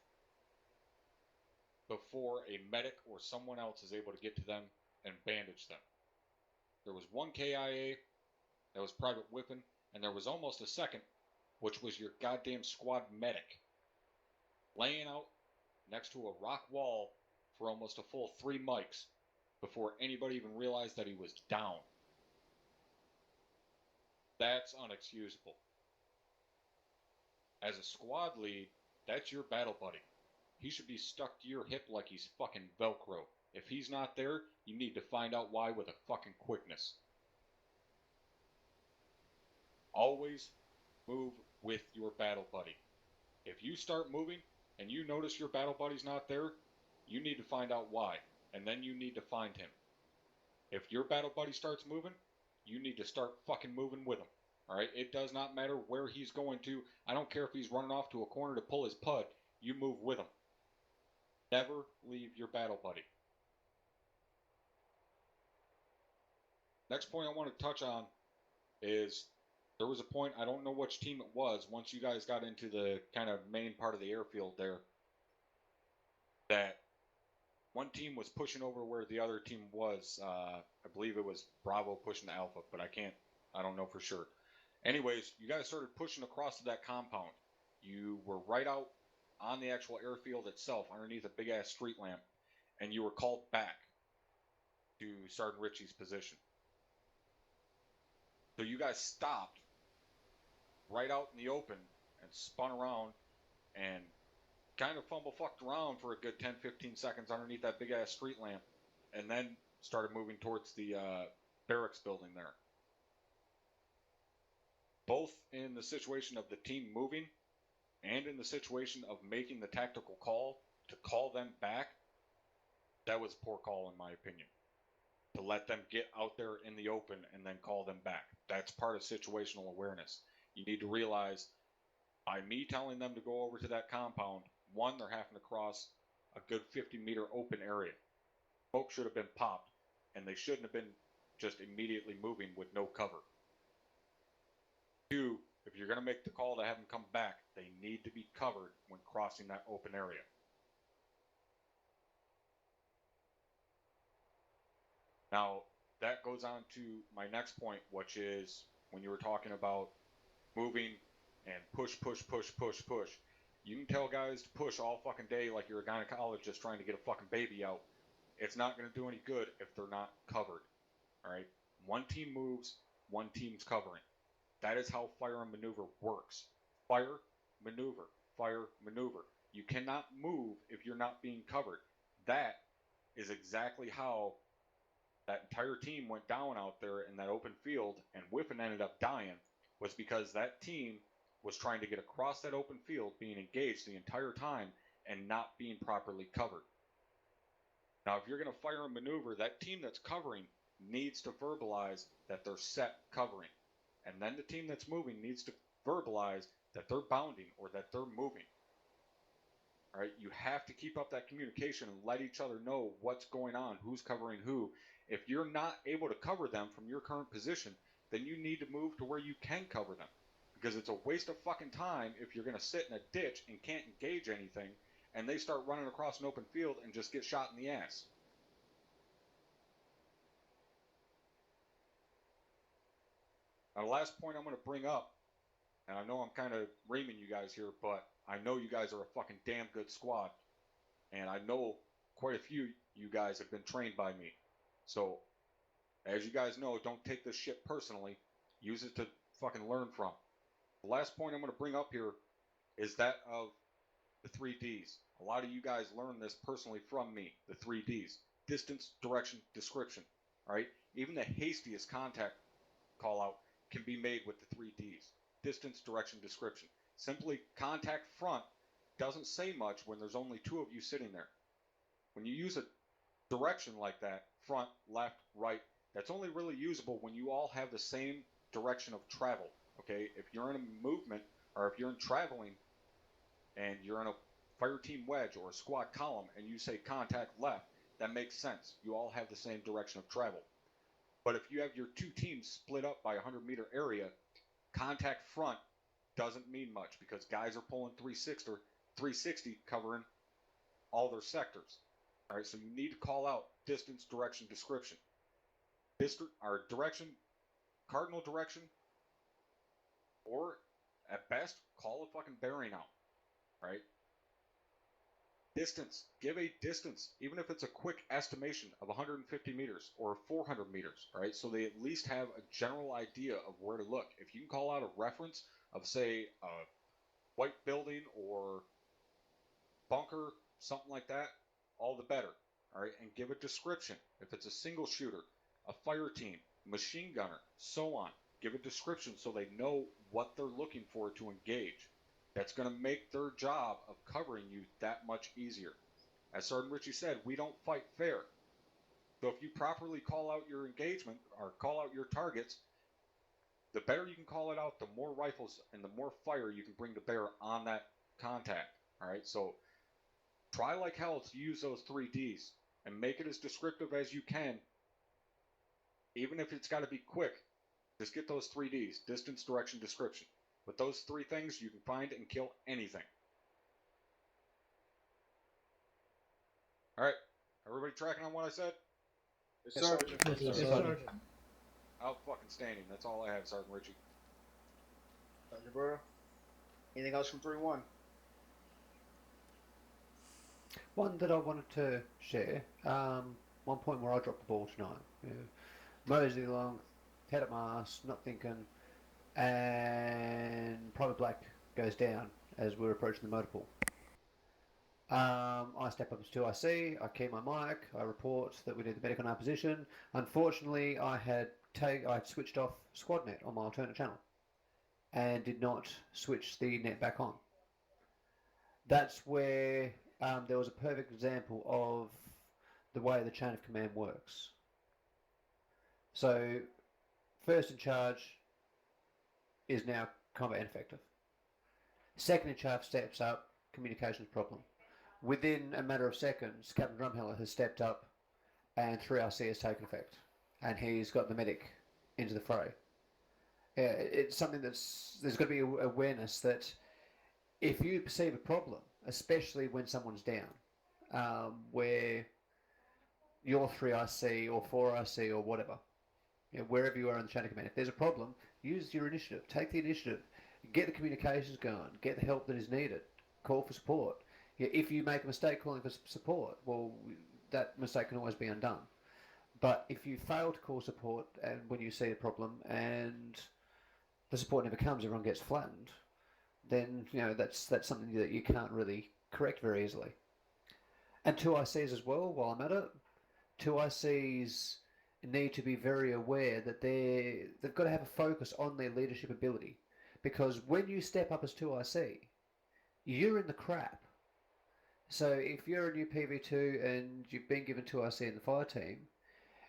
before a medic or someone else is able to get to them and bandage them. There was one KIA, that was Private Whippin, and there was almost a second, which was your goddamn squad medic, laying out next to a rock wall for almost a full 3 mics before anybody even realized that he was down. That's unexcusable. As a squad lead, that's your battle buddy. He should be stuck to your hip like he's fucking Velcro. If he's not there, you need to find out why with a fucking quickness. Always move with your battle buddy. If you start moving and you notice your battle buddy's not there, you need to find out why, and then you need to find him. If your battle buddy starts moving, you need to start fucking moving with him. Alright? It does not matter where he's going to. I don't care if he's running off to a corner to pull his pud. You move with him. Never leave your battle buddy. Next point I want to touch on is there was a point, I don't know which team it was, once you guys got into the kind of main part of the airfield there, that one team was pushing over where the other team was. I believe it was Bravo pushing the Alpha, but I don't know for sure. Anyways, you guys started pushing across to that compound. You were right out on the actual airfield itself, underneath a big-ass street lamp, and you were called back to Sergeant Ritchie's position. So you guys stopped right out in the open and spun around and kind of fumble-fucked around for a good 10-15 seconds underneath that big-ass street lamp, and then started moving towards the barracks building there. Both in the situation of the team moving and in the situation of making the tactical call to call them back, that was a poor call in my opinion. To let them get out there in the open and then call them back. That's part of situational awareness. You need to realize, by me telling them to go over to that compound, one, they're having to cross a good 50-meter open area. Smoke should have been popped, and they shouldn't have been just immediately moving with no cover. Two, if you're going to make the call to have them come back, they need to be covered when crossing that open area. Now, that goes on to my next point, which is when you were talking about moving and push. You can tell guys to push all fucking day like you're a gynecologist trying to get a fucking baby out. It's not going to do any good if they're not covered. Alright? One team moves, one team's covering. That is how fire and maneuver works. Fire, maneuver, fire, maneuver. You cannot move if you're not being covered. That is exactly how that entire team went down out there in that open field, and Whiffen ended up dying, was because that team was trying to get across that open field, being engaged the entire time, and not being properly covered. Now, if you're going to fire and maneuver, that team that's covering needs to verbalize that they're set covering. And then the team that's moving needs to verbalize that they're bounding or that they're moving. All right, you have to keep up that communication and let each other know what's going on, who's covering who. If you're not able to cover them from your current position, then you need to move to where you can cover them. Because it's a waste of fucking time if you're going to sit in a ditch and can't engage anything, and they start running across an open field and just get shot in the ass. Now, the last point I'm going to bring up, and I know I'm kind of reaming you guys here, but I know you guys are a fucking damn good squad. And I know quite a few you guys have been trained by me. So, as you guys know, don't take this shit personally. Use it to fucking learn from. The last point I'm going to bring up here is that of the 3 Ds. A lot of you guys learned this personally from me, the 3 Ds. Distance, direction, description. Alright? Even the hastiest contact call out can be made with the 3 Ds. Distance, direction, description. Simply contact front doesn't say much when there's only 2 of you sitting there. When you use a direction like that, front, left, right, that's only really usable when you all have the same direction of travel. Okay, if you're in a movement or if you're in traveling and you're in a fire team wedge or a squad column and you say contact left, that makes sense. You all have the same direction of travel. But if you have your two teams split up by a 100-meter area, contact front doesn't mean much because guys are pulling 360 covering all their sectors. All right, so you need to call out distance, direction, description. Direction, cardinal direction, or at best, call a fucking bearing out. Right? Distance. Give a distance, even if it's a quick estimation of 150 meters or 400 meters. All right, so they at least have a general idea of where to look. If you can call out a reference of, say, a white building or bunker, something like that, all the better. All right, and give a description. If it's a single shooter, a fire team, machine gunner, so on, give a description so they know what they're looking for to engage. That's going to make their job of covering you that much easier. As Sergeant Ritchie said, we don't fight fair. So if you properly call out your engagement or call out your targets, the better you can call it out, the more rifles and the more fire you can bring to bear on that contact. All right, so try like hell to use those 3Ds and make it as descriptive as you can. Even if it's got to be quick, just get those 3Ds, distance, direction, description. With those three things, you can find and kill anything. All right, everybody tracking on what I said? Yes, Sergeant. Yes, Sergeant. Out fucking standing. That's all I have, Sergeant Ritchie. Sergeant Burrow. Anything else from 3-1? One that I wanted to share, one point where I dropped the ball tonight. Yeah. Mosey along, head up my ass, not thinking, and Private Black goes down as we're approaching the motor pool. I step up to IC, I key my mic, I report that we need the medic on our position. Unfortunately, I had switched off SquadNet on my alternate channel and did not switch the net back on. That's where there was a perfect example of the way the chain of command works. So, first in charge is now combat ineffective. Second in charge steps up, communications problem. Within a matter of seconds, Captain Drumheller has stepped up and 3RC has taken effect. And he's got the medic into the fray. It's something there's got to be awareness that if you perceive a problem, especially when someone's down, where you're 3RC or 4RC or whatever, wherever you are in the chain of command, if there's a problem, use your initiative. Take the initiative. Get the communications going. Get the help that is needed. Call for support. If you make a mistake calling for support, well, that mistake can always be undone. But if you fail to call support and when you see a problem and the support never comes, everyone gets flattened, then that's something that you can't really correct very easily. And 2ICs as well, while I'm at it, 2ICs need to be very aware that they've got to have a focus on their leadership ability. Because when you step up as 2IC, you're in the crap. So if you're a new PV2 and you've been given 2IC in the fire team,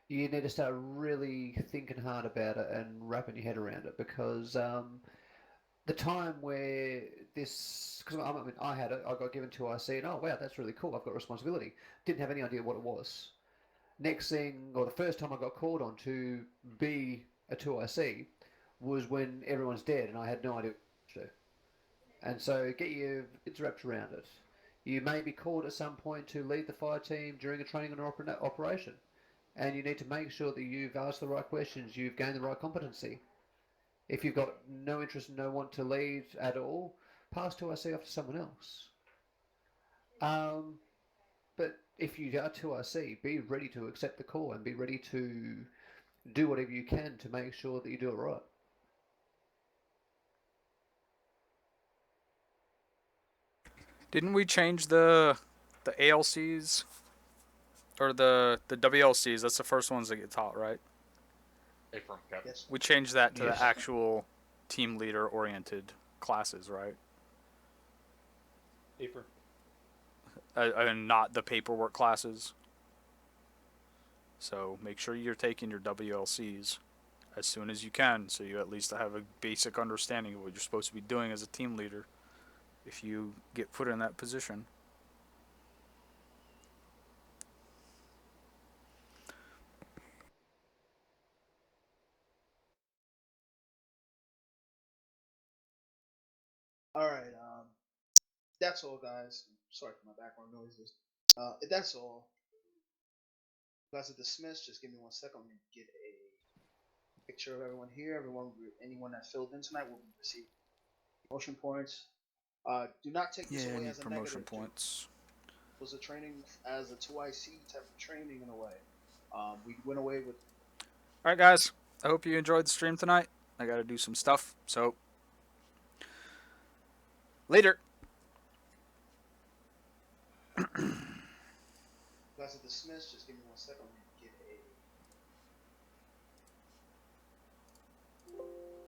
you need to start really thinking hard about it and wrapping your head around it, because the time where this, because I had it, I got given 2IC and oh wow, that's really cool, I've got responsibility. Didn't have any idea what it was. Next thing, or the first time I got called on to be a 2IC was when everyone's dead and I had no idea what to do. And so get your it's wrapped around it. You may be called at some point to lead the fire team during a training or operation. And you need to make sure that you've asked the right questions, you've gained the right competency. If you've got no interest and no want to lead at all, pass 2IC off to someone else. But if you are 2IC, be ready to accept the call and be ready to do whatever you can to make sure that you do it right. Didn't we change the ALCs or the WLCs? That's the first ones that get taught, right? Yes. We changed that to the actual team leader oriented classes, right? Affirm. And not the paperwork classes. So make sure you're taking your WLCs as soon as you can, so you at least have a basic understanding of what you're supposed to be doing as a team leader if you get put in that position. All right. That's all, guys. Sorry for my background noises. If that's all, you guys are dismissed. Just give me 1 second. I'm gonna get a picture of everyone here. Anyone that filled in tonight will receive promotion points. Do not take this Yeah, I away need as a promotion negative. points. It was a training as a 2IC type of training in a way. We went away with. All right, guys. I hope you enjoyed the stream tonight. I got to do some stuff, so later. You guys are dismissed. Just give me 1 second. I'm gonna get